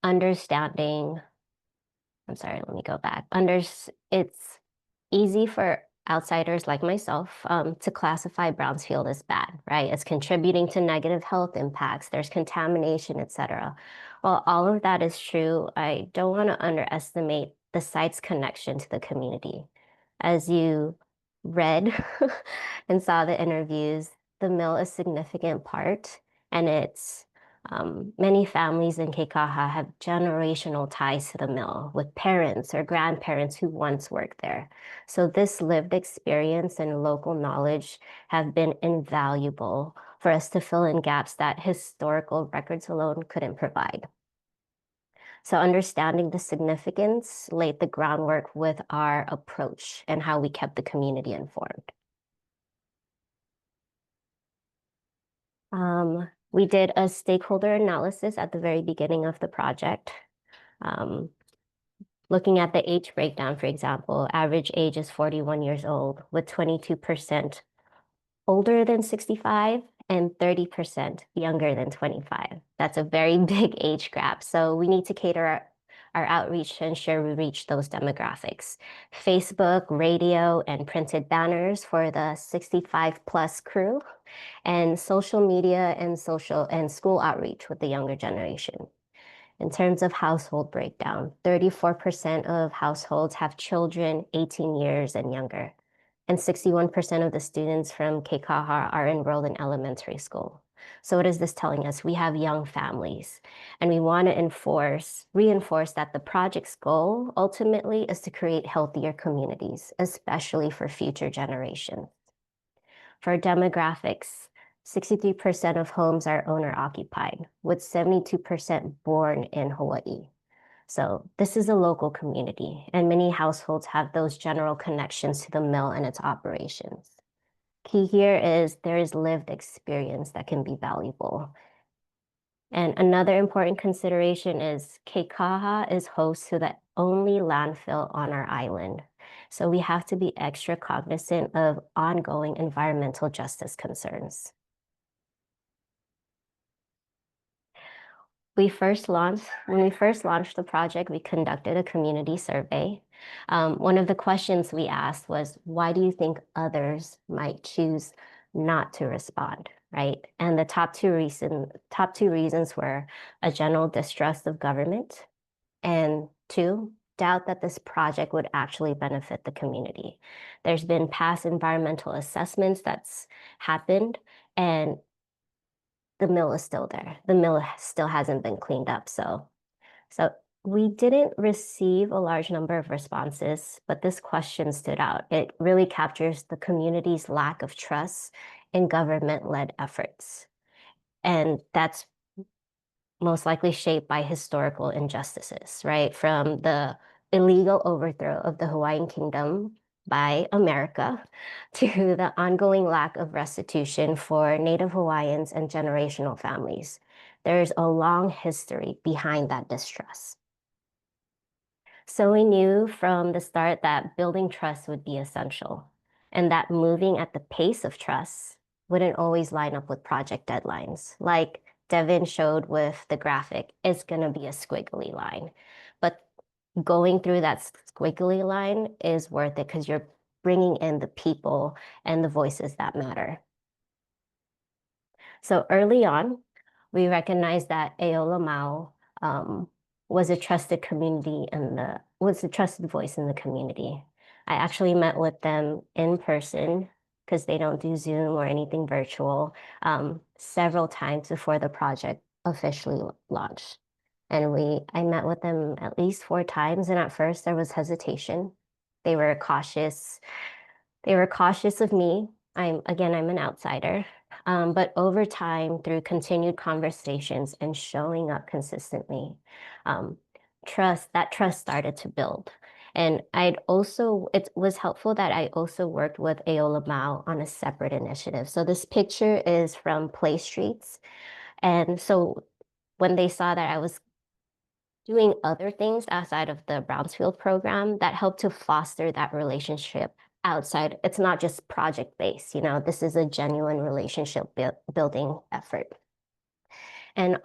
understanding. I'm sorry, let me go back. It's easy for outsiders like myself to classify Brownsfield as bad, right? It's contributing to negative health impacts, there's contamination, etc. While all of that is true, I don't want to underestimate the site's connection to the community. As you read and saw the interviews, the mill is a significant part, and it's Many families in Kekaha have generational ties to the mill with parents or grandparents who once worked there. So this lived experience and local knowledge have been invaluable for us to fill in gaps that historical records alone couldn't provide. So understanding the significance laid the groundwork with our approach and how we kept the community informed. We did a stakeholder analysis at the very beginning of the project. Looking at the age breakdown, for example, average age is 41 years old, with 22% older than 65 and 30% younger than 25. That's a very big age gap. So we need to cater our outreach to ensure we reach those demographics. Facebook, radio, and printed banners for the 65 plus crew, and social media and school outreach with the younger generation. In terms of household breakdown, 34% of households have children 18 years and younger, and 61% of the students from Kekaha are enrolled in elementary school. So what is this telling us? We have young families, and we want to reinforce that the project's goal ultimately is to create healthier communities, especially for future generations. For demographics, 63% of homes are owner-occupied, with 72% born in Hawaii. So this is a local community, and many households have those general connections to the mill and its operations. Key here is there is lived experience that can be valuable. And another important consideration is Kekaha is host to the only landfill on our island. So we have to be extra cognizant of ongoing environmental justice concerns. When we first launched the project, we conducted a community survey. One of the questions we asked was, why do you think others might choose not to respond, right? And the top two reasons were a general distrust of government, and two, doubt that this project would actually benefit the community. There's been past environmental assessments that's happened, and the mill is still there. The mill still hasn't been cleaned up. So we didn't receive a large number of responses, but this question stood out. It really captures the community's lack of trust in government-led efforts. And that's most likely shaped by historical injustices, right? From the illegal overthrow of the Hawaiian Kingdom by America to the ongoing lack of restitution for Native Hawaiians and generational families. There's a long history behind that distrust. So we knew from the start that building trust would be essential, and that moving at the pace of trust wouldn't always line up with project deadlines. Like Devin showed with the graphic, it's going to be a squiggly line. But going through that squiggly line is worth it because you're bringing in the people and the voices that matter. So early on, we recognized that Aola Mau was a trusted was a trusted voice in the community. I actually met with them in person because they don't do Zoom or anything virtual several times before the project officially launched. And I met with them at least 4 times, and at first there was hesitation. They were cautious. They were cautious of me. I'm an outsider. But over time, through continued conversations and showing up consistently, that trust started to build. And it was helpful that I also worked with Aola Mau on a separate initiative. So this picture is from Play Streets. And so when they saw that I was doing other things outside of the Brownfield program, that helped to foster that relationship outside. It's not just project-based, this is a genuine relationship building effort. And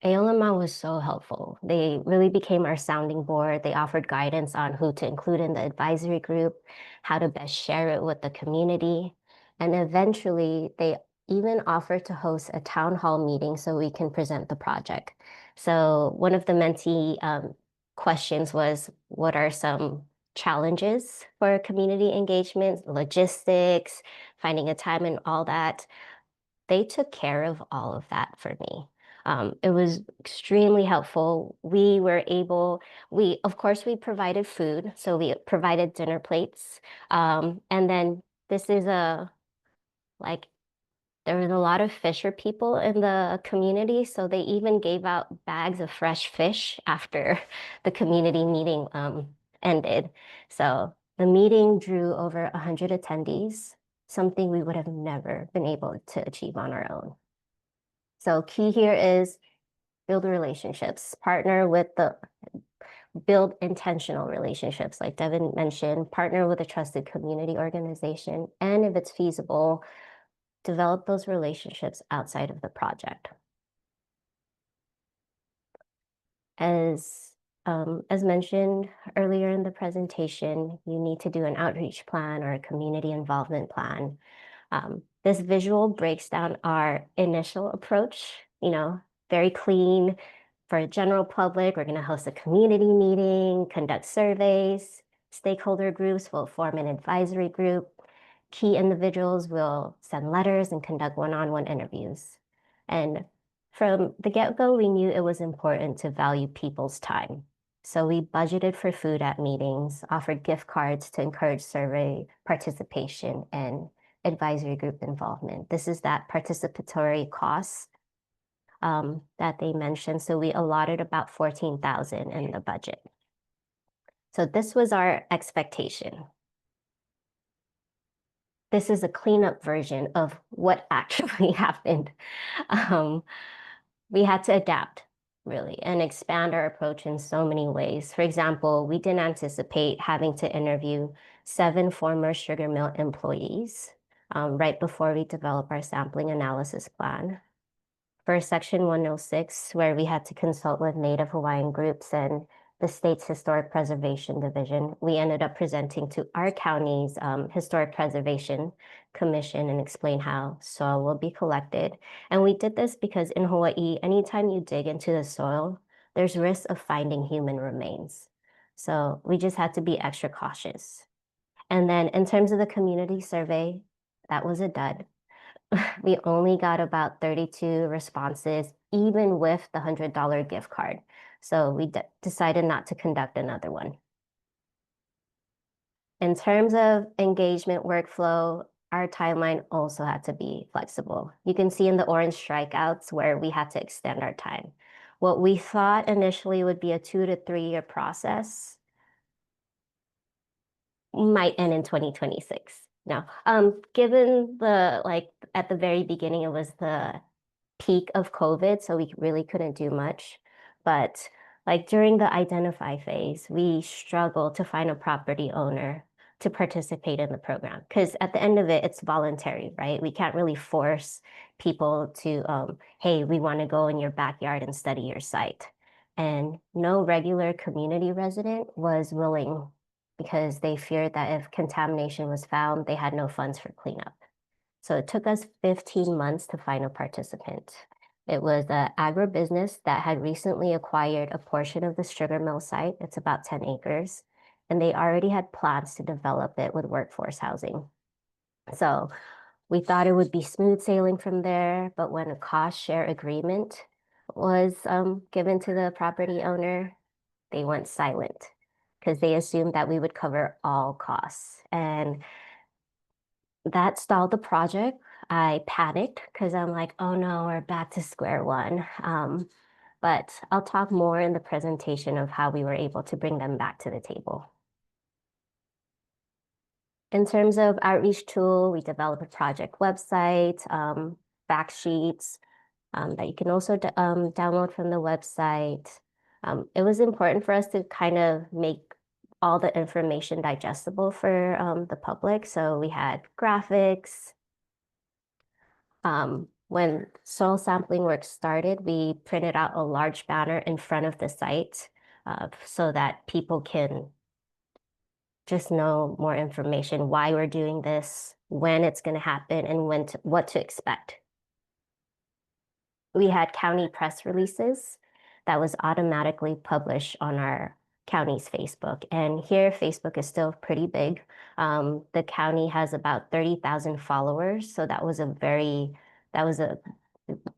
Aola Mau was so helpful. They really became our sounding board. They offered guidance on who to include in the advisory group, how to best share it with the community. And eventually, they even offered to host a town hall meeting so we can present the project. So one of the mentee questions was, what are some challenges for community engagement, logistics, finding a time and all that? They took care of all of that for me. It was extremely helpful. Of course, we provided food, so we provided dinner plates. And then this is like, there was a lot of fisher people in the community, so they even gave out bags of fresh fish after the community meeting ended. So the meeting drew over 100 attendees, something we would have never been able to achieve on our own. So key here is build relationships, build intentional relationships, like Devin mentioned, partner with a trusted community organization, and if it's feasible, develop those relationships outside of the project. As mentioned earlier in the presentation, you need to do an outreach plan or a community involvement plan. This visual breaks down our initial approach, very clean. For a general public, we're going to host a community meeting, conduct surveys, stakeholder groups will form an advisory group. Key individuals will send letters and conduct one-on-one interviews. And from the get-go, we knew it was important to value people's time. So we budgeted for food at meetings, offered gift cards to encourage survey participation and advisory group involvement. This is that participatory cost that they mentioned. So we allotted about $14,000 in the budget. So this was our expectation. This is a cleanup version of what actually happened. We had to adapt, really, and expand our approach in so many ways. For example, we didn't anticipate having to interview 7 former sugar mill employees right before we develop our sampling analysis plan. For Section 106, where we had to consult with Native Hawaiian groups and the state's Historic Preservation Division, we ended up presenting to our county's Historic Preservation Commission and explain how soil will be collected. And we did this because in Hawaii, anytime you dig into the soil, there's risk of finding human remains. So we just had to be extra cautious. And then in terms of the community survey, that was a dud. We only got about 32 responses, even with the $100 gift card. So we decided not to conduct another one. In terms of engagement workflow, our timeline also had to be flexible. You can see in the orange strikeouts where we had to extend our time. What we thought initially would be a 2 to 3 year process might end in 2026. No, given at the very beginning, it was the peak of COVID, so we really couldn't do much. But during the identify phase, we struggled to find a property owner to participate in the program. Because at the end of it, it's voluntary, right? We can't really force people to, hey, we want to go in your backyard and study your site. And no regular community resident was willing because they feared that if contamination was found, they had no funds for cleanup. So it took us 15 months to find a participant. It was an agribusiness that had recently acquired a portion of the sugar mill site. It's about 10 acres. And they already had plans to develop it with workforce housing. So we thought it would be smooth sailing from there. But when a cost share agreement was given to the property owner, they went silent because they assumed that we would cover all costs. And that stalled the project. I panicked because I'm like, oh no, we're back to square one. But I'll talk more in the presentation of how we were able to bring them back to the table. In terms of outreach tool, we developed a project website, fact sheets that you can also download from the website. It was important for us to kind of make all the information digestible for the public. So we had graphics. When soil sampling work started, we printed out a large banner in front of the site so that people can just know more information, why we're doing this, when it's going to happen, and what to expect. We had county press releases that was automatically published on our county's Facebook. And here, Facebook is still pretty big. The county has about 30,000 followers. So that was a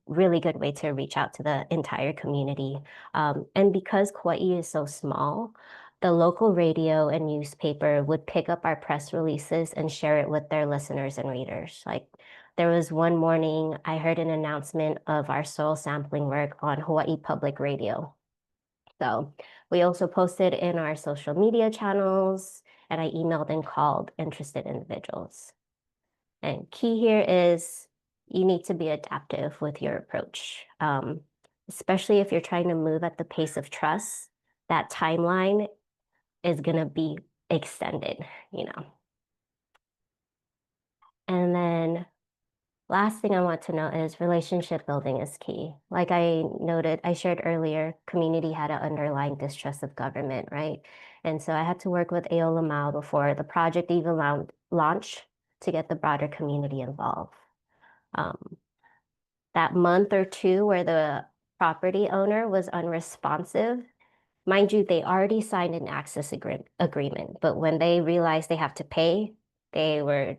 really good way to reach out to the entire community. And because Kauai is so small, the local radio and newspaper would pick up our press releases and share it with their listeners and readers. Like there was one morning I heard an announcement of our soil sampling work on Hawaii Public Radio. So we also posted in our social media channels, and I emailed and called interested individuals. And key here is you need to be adaptive with your approach, especially if you're trying to move at the pace of trust. That timeline is going to be extended, you know. And then last thing I want to note is relationship building is key. Like I noted, I shared earlier, community had an underlying distrust of government, right? And so I had to work with Aola Mao before the project even launched to get the broader community involved. That month or two where the property owner was unresponsive, mind you, they already signed an access agreement, but when they realized they have to pay, they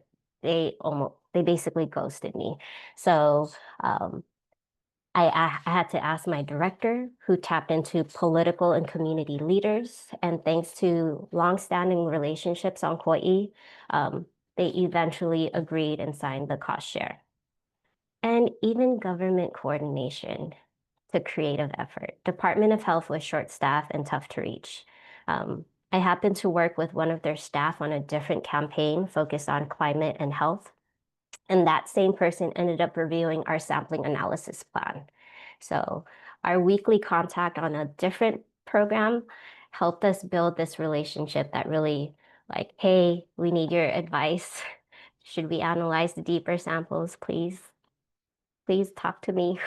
basically ghosted me. So I had to ask my director, who tapped into political and community leaders, and thanks to longstanding relationships on Kauai, they eventually agreed and signed the cost share. And even government coordination took creative effort. Department of Health was short-staffed and tough to reach. I happened to work with one of their staff on a different campaign focused on climate and health. And that same person ended up reviewing our sampling analysis plan. So our weekly contact on a different program helped us build this relationship that really like, hey, we need your advice. Should we analyze the deeper samples, please? Please talk to me.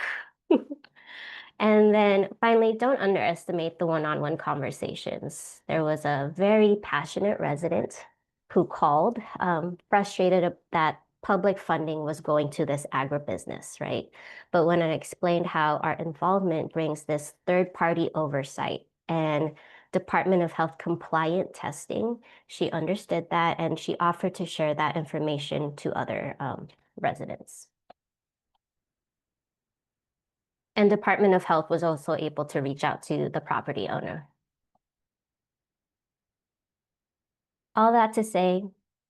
And then finally, don't underestimate the one-on-one conversations. There was a very passionate resident who called, frustrated that public funding was going to this agribusiness, right? But when I explained how our involvement brings this third-party oversight and Department of Health compliant testing, she understood that and she offered to share that information to other residents. And Department of Health was also able to reach out to the property owner. All that to say,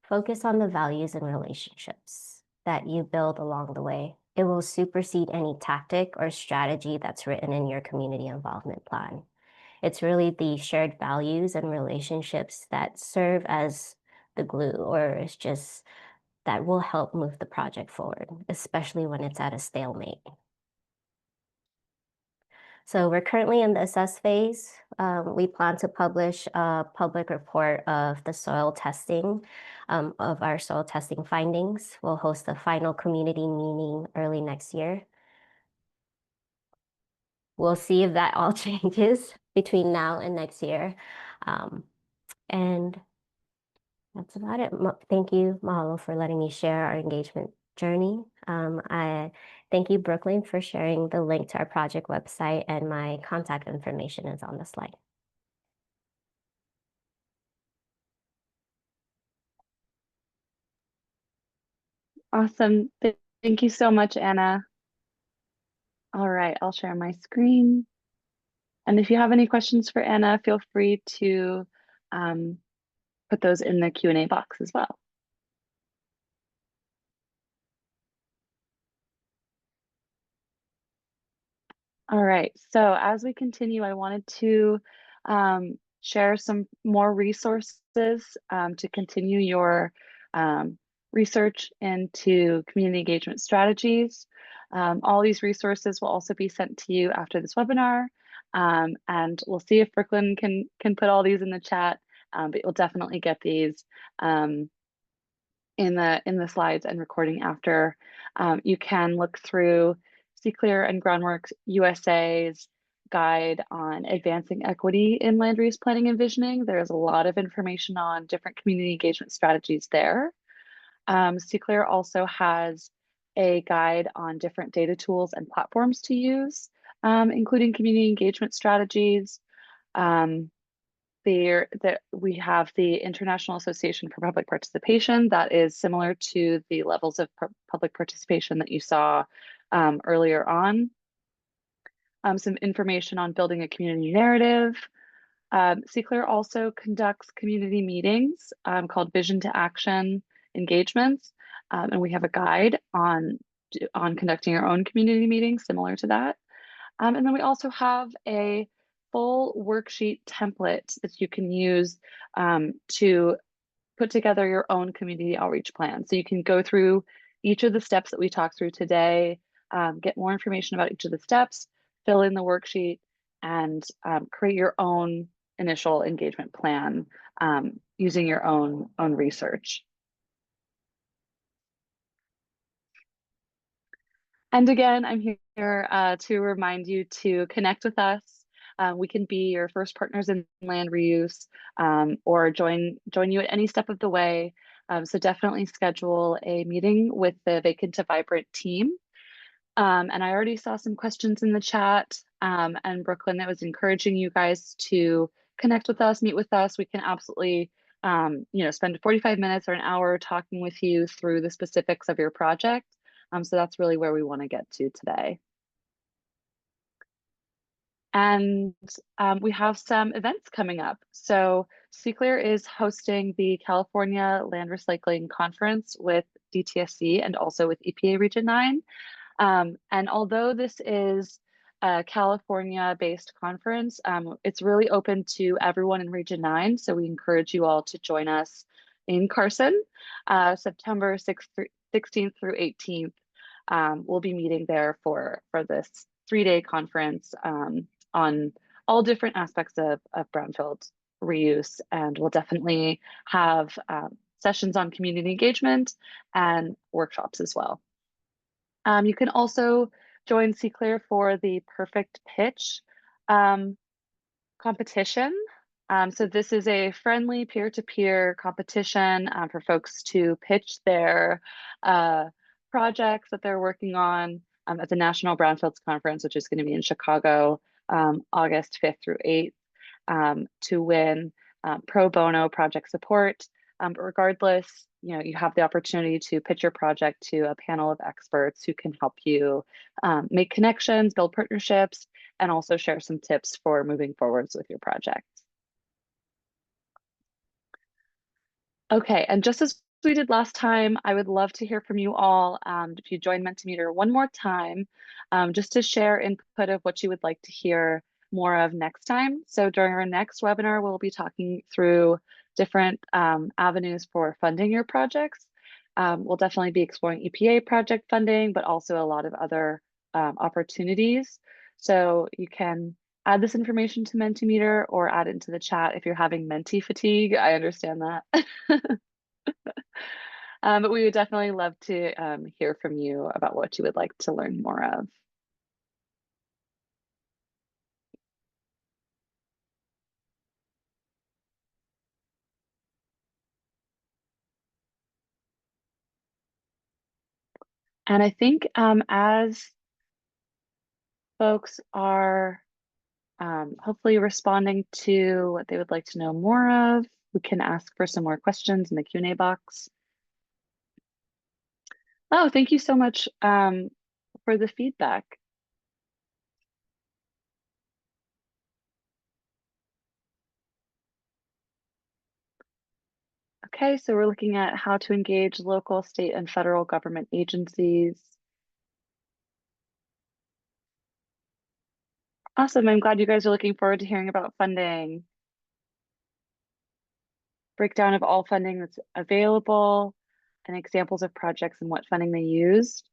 focus on the values and relationships that you build along the way. It will supersede any tactic or strategy that's written in your community involvement plan. It's really the shared values and relationships that serve as the glue, or it's just that will help move the project forward, especially when it's at a stalemate. So we're currently in the assess phase. We plan to publish a public report of the soil testing, of our soil testing findings. We'll host a final community meeting early next year. We'll see if that all changes between now and next year. And that's about it. Thank you, Mahalo, for letting me share our engagement journey. I thank you, Brooklyn, for sharing the link to our project website, and my contact information is on the slide. Awesome. Thank you so much, Anna. All right, I'll share my screen. And if you have any questions for Anna, feel free to put those in the Q&A box as well. All right, so as we continue, I wanted to share some more resources to continue your research into community engagement strategies. All these resources will also be sent to you after this webinar, and we'll see if Brooklyn can put all these in the chat, but you'll definitely get these in the slides and recording after. You can look through CClear and Groundworks USA's guide on advancing equity in land use planning and visioning. There's a lot of information on different community engagement strategies there. CClear also has a guide on different data tools and platforms to use, including community engagement strategies. We have the International Association for Public Participation that is similar to the levels of public participation that you saw earlier on. Some information on building a community narrative. CCLR also conducts community meetings called Vision to Action engagements, and we have a guide on conducting our own community meetings similar to that. And then we also have a full worksheet template that you can use to put together your own community outreach plan. So you can go through each of the steps that we talked through today, get more information about each of the steps, fill in the worksheet, and create your own initial engagement plan using your own research. And again, I'm here to remind you to connect with us. We can be your first partners in land reuse or join you at any step of the way. So definitely schedule a meeting with the Vacant to Vibrant team. And I already saw some questions in the chat, and Brooklyn, that was encouraging you guys to connect with us, meet with us. We can absolutely spend 45 minutes or an hour talking with you through the specifics of your project. So that's really where we want to get to today. And we have some events coming up. So CCLR is hosting the California Land Recycling Conference with DTSC and also with EPA Region 9. And although this is a California-based conference, it's really open to everyone in Region 9. So we encourage you all to join us in Carson, September 16th through 18th. We'll be meeting there for this 3-day conference on all different aspects of brownfield reuse. And we'll definitely have sessions on community engagement and workshops as well. You can also join CCLR for the Perfect Pitch competition. So this is a friendly peer-to-peer competition for folks to pitch their projects that they're working on at the National Brownfields Conference, which is going to be in Chicago, August 5th through 8th, to win pro bono project support. But regardless, you have the opportunity to pitch your project to a panel of experts who can help you make connections, build partnerships, and also share some tips for moving forwards with your project. Okay, and just as we did last time, I would love to hear from you all. If you join Mentimeter one more time, just to share input of what you would like to hear more of next time. So during our next webinar, we'll be talking through different avenues for funding your projects. We'll definitely be exploring EPA project funding, but also a lot of other opportunities. So you can add this information to Mentimeter or add it into the chat if you're having Menti fatigue. I understand that. But we would definitely love to hear from you about what you would like to learn more of. And I think as folks are hopefully responding to what they would like to know more of, we can ask for some more questions in the Q&A box. Oh, thank you so much for the feedback. Okay, so we're looking at how to engage local, state, and federal government agencies. Awesome, I'm glad you guys are looking forward to hearing about funding. Breakdown of all funding that's available and examples of projects and what funding they used.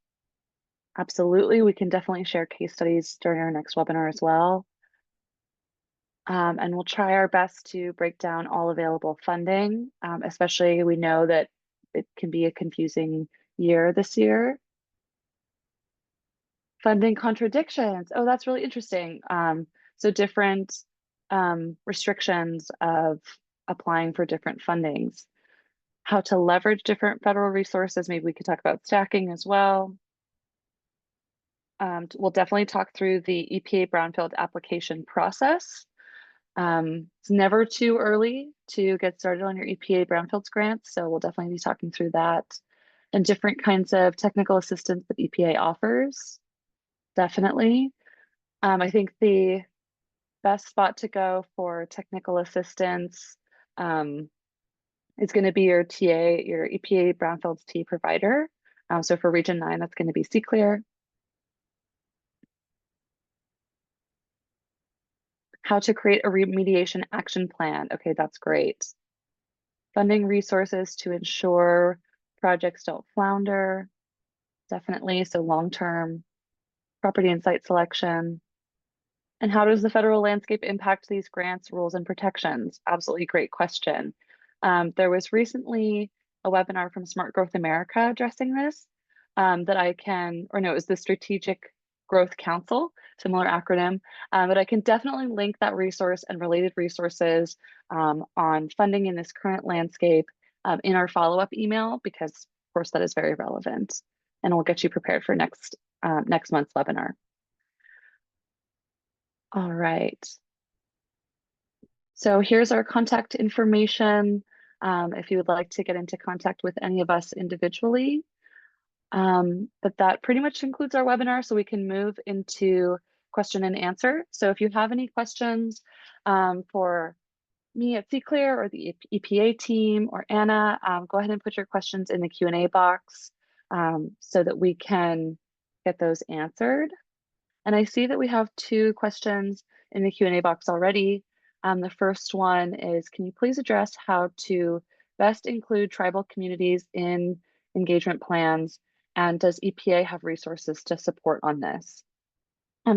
Absolutely, we can definitely share case studies during our next webinar as well. And we'll try our best to break down all available funding, especially we know that it can be a confusing year this year. Funding contradictions. Oh, that's really interesting. So different restrictions of applying for different fundings. How to leverage different federal resources. Maybe we could talk about stacking as well. We'll definitely talk through the EPA Brownfield application process. It's never too early to get started on your EPA Brownfields grants, so we'll definitely be talking through that and different kinds of technical assistance that EPA offers. definitely. I think the best spot to go for technical assistance is going to be your TA, your EPA Brownfields T provider. So for Region 9, that's going to be CClear. How to create a remediation action plan. Okay, that's great. Funding resources to ensure projects don't flounder. Definitely. So long-term property and site selection. And how does the federal landscape impact these grants, rules, and protections? Absolutely great question. There was recently a webinar from Smart Growth America addressing this that I can, or no, it was the Strategic Growth Council, similar acronym, but I can definitely link that resource and related resources on funding in this current landscape in our follow-up email, because of course that is very relevant, and we'll get you prepared for next month's webinar. All right. So here's our contact information if you would like to get into contact with any of us individually. But that pretty much concludes our webinar, so we can move into question and answer. So if you have any questions for me at CClear or the EPA team or Anna, go ahead and put your questions in the Q&A box so that we can get those answered. And I see that we have 2 questions in the Q&A box already. The first one is, can you please address how to best include tribal communities in engagement plans? And does EPA have resources to support on this?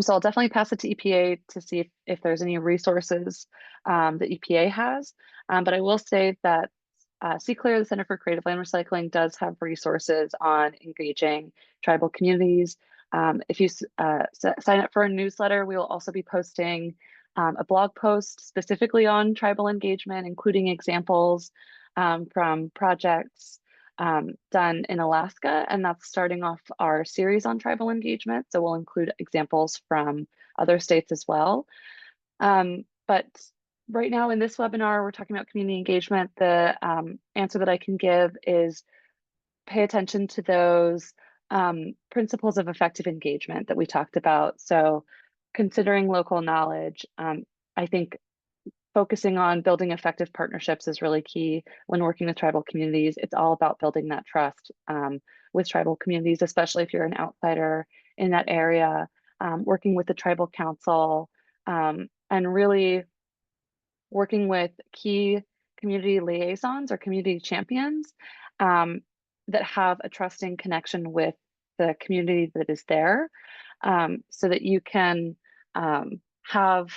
So I'll definitely pass it to EPA to see if there's any resources that EPA has. But I will say that CClear, the Center for Creative Land Recycling, does have resources on engaging tribal communities. If you sign up for a newsletter, we will also be posting a blog post specifically on tribal engagement, including examples from projects done in Alaska, and that's starting off our series on tribal engagement. So we'll include examples from other states as well. But right now in this webinar, we're talking about community engagement. The answer that I can give is pay attention to those principles of effective engagement that we talked about. So considering local knowledge, I think focusing on building effective partnerships is really key when working with tribal communities. It's all about building that trust with tribal communities, especially if you're an outsider in that area, working with the tribal council, and really working with key community liaisons or community champions that have a trusting connection with the community that is there, so that you can have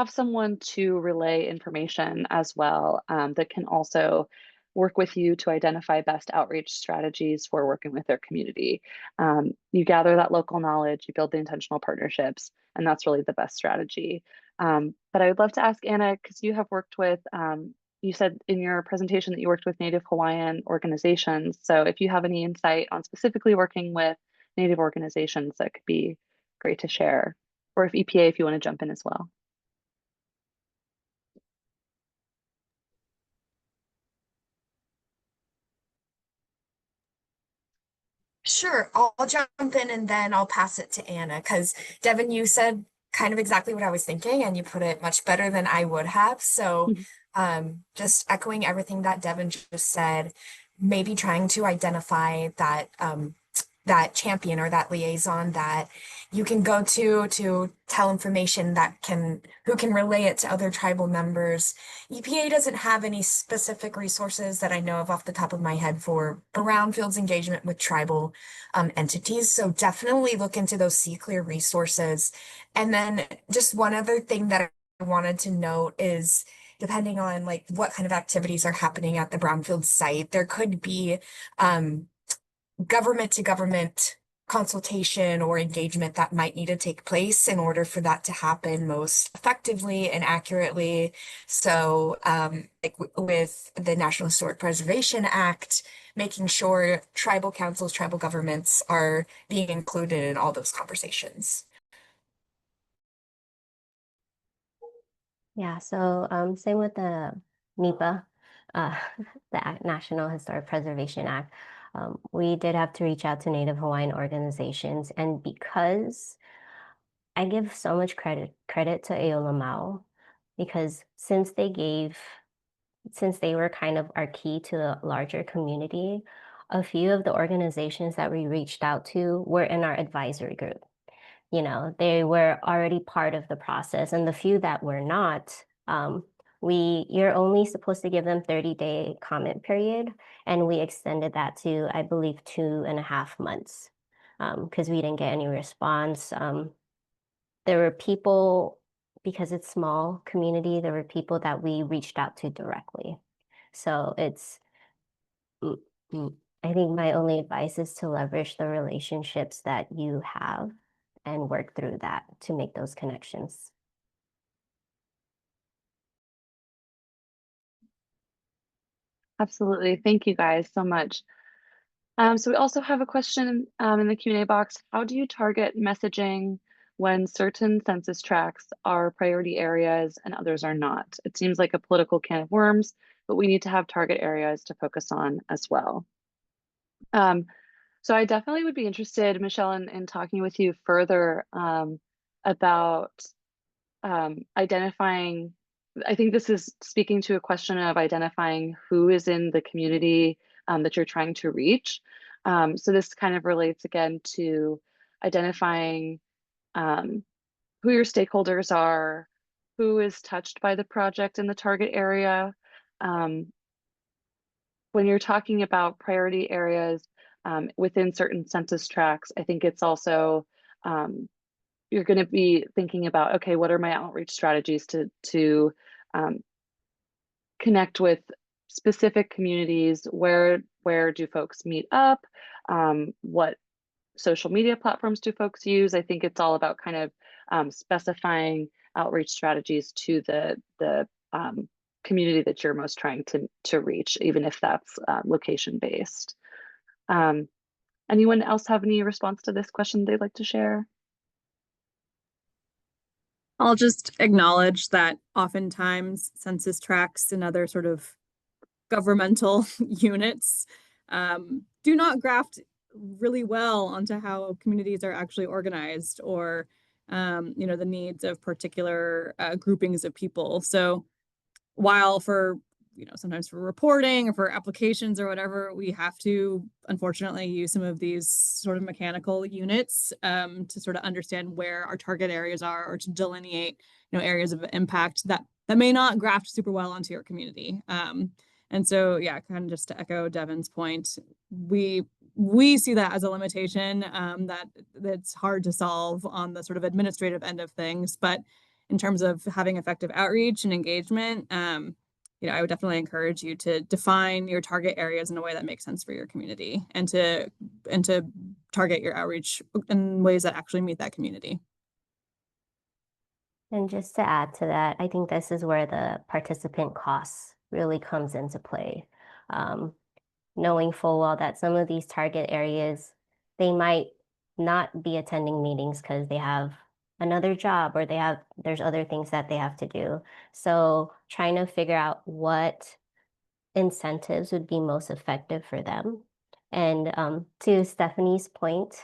someone to relay information as well that can also work with you to identify best outreach strategies for working with their community. You gather that local knowledge, you build the intentional partnerships, and that's really the best strategy. But I would love to ask Anna, because you have worked with, you said in your presentation that you worked with Native Hawaiian organizations. So if you have any insight on specifically working with Native organizations, that could be great to share. Or if EPA, if you want to jump in as well. Sure, I'll jump in and then I'll pass it to Anna, because Devin, you said kind of exactly what I was thinking, and you put it much better than I would have. So just echoing everything that Devin just said, maybe trying to identify that that champion or that liaison that you can go to tell information that who can relay it to other tribal members. EPA doesn't have any specific resources that I know of off the top of my head for Brownfield's engagement with tribal entities. So definitely look into those CClear resources. And then just one other thing that I wanted to note is, depending on like what kind of activities are happening at the Brownfield site, there could be government to government consultation or engagement that might need to take place in order for that to happen most effectively and accurately. So like with the National Historic Preservation Act, making sure tribal councils, tribal governments are being included in all those conversations. Yeah, so same with the NEPA, the National Historic Preservation Act. We did have to reach out to Native Hawaiian organizations, and because I give so much credit to Aola Mau, because since they were kind of our key to the larger community, a few of the organizations that we reached out to were in our advisory group. They were already part of the process, and the few that were not, you're only supposed to give them 30-day comment period, and we extended that to, I believe, 2.5 months, because we didn't get any response. There were people, because it's small community, there were people that we reached out to directly. So mm, mm, I think my only advice is to leverage the relationships that you have and work through that to make those connections. Absolutely. Thank you guys so much. So we also have a question in the Q&A box. How do you target messaging when certain census tracts are priority areas and others are not? It seems like a political can of worms, but we need to have target areas to focus on as well. So I definitely would be interested, Michelle, in talking with you further about identifying. I think this is speaking to a question of identifying who is in the community that you're trying to reach. So this kind of relates again to identifying who your stakeholders are, who is touched by the project in the target area. When you're talking about priority areas within certain census tracts, I think it's also you're going to be thinking about, okay, what are my outreach strategies to connect with specific communities? Where do folks meet up? What social media platforms do folks use? I think it's all about kind of specifying outreach strategies to the community that you're most trying to reach, even if that's location based. Anyone else have any response to this question they'd like to share? I'll just acknowledge that oftentimes census tracts and other sort of governmental units do not graft really well onto how communities are actually organized or the needs of particular groupings of people. So while for sometimes for reporting or for applications or whatever, we have to unfortunately use some of these sort of mechanical units to sort of understand where our target areas are, or to delineate areas of impact that may not graft super well onto your community. And so, yeah, kind of just to echo Devin's point, we see that as a limitation that's hard to solve on the sort of administrative end of things. But in terms of having effective outreach and engagement, I would definitely encourage you to define your target areas in a way that makes sense for your community, and to target your outreach in ways that actually meet that community. And just to add to that, I think this is where the participant costs really comes into play. Knowing full well that some of these target areas, they might not be attending meetings because they have another job, or there's other things that they have to do. So trying to figure out what incentives would be most effective for them. And to Stephanie's point,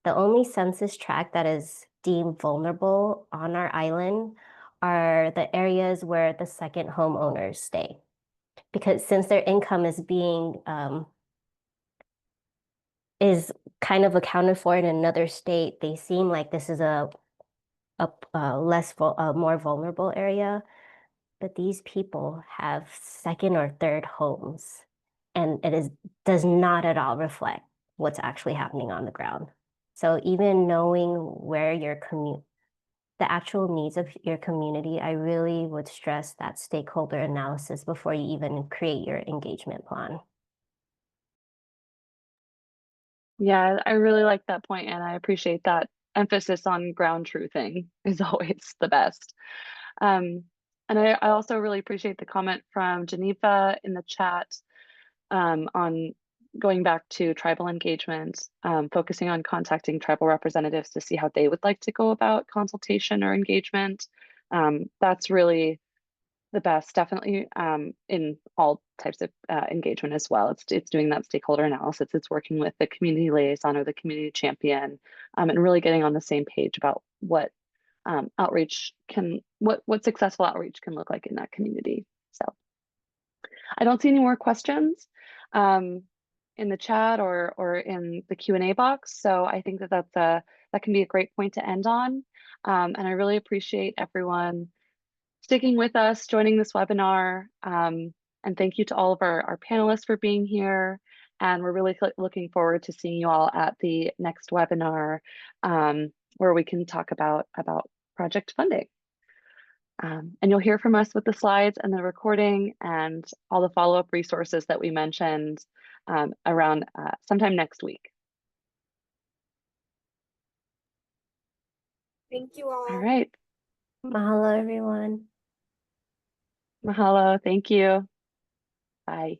the only census tract that is deemed vulnerable on our island are the areas where the second homeowners stay. Because since their income is kind of accounted for in another state, they seem like this is a more vulnerable area. But these people have second or third homes, and does not at all reflect what's actually happening on the ground. So even knowing where the actual needs of your community, I really would stress that stakeholder analysis before you even create your engagement plan. Yeah, I really like that point, and I appreciate that emphasis on ground truthing is always the best. And I also really appreciate the comment from Geneva in the chat on going back to tribal engagement, focusing on contacting tribal representatives to see how they would like to go about consultation or engagement. That's really the best, definitely, in all types of engagement as well. It's doing that stakeholder analysis. It's working with the community liaison or the community champion, and really getting on the same page about what outreach can, what successful outreach can look like in that community. So I don't see any more questions in the chat or in the Q&A box. So I think that that can be a great point to end on. And I really appreciate everyone sticking with us, joining this webinar. And thank you to all of our panelists for being here. And we're really looking forward to seeing you all at the next webinar, where we can talk about project funding. And you'll hear from us with the slides and the recording and all the follow-up resources that we mentioned around sometime next week. Thank you all. All right. Mahalo, everyone. Mahalo. Thank you. Bye.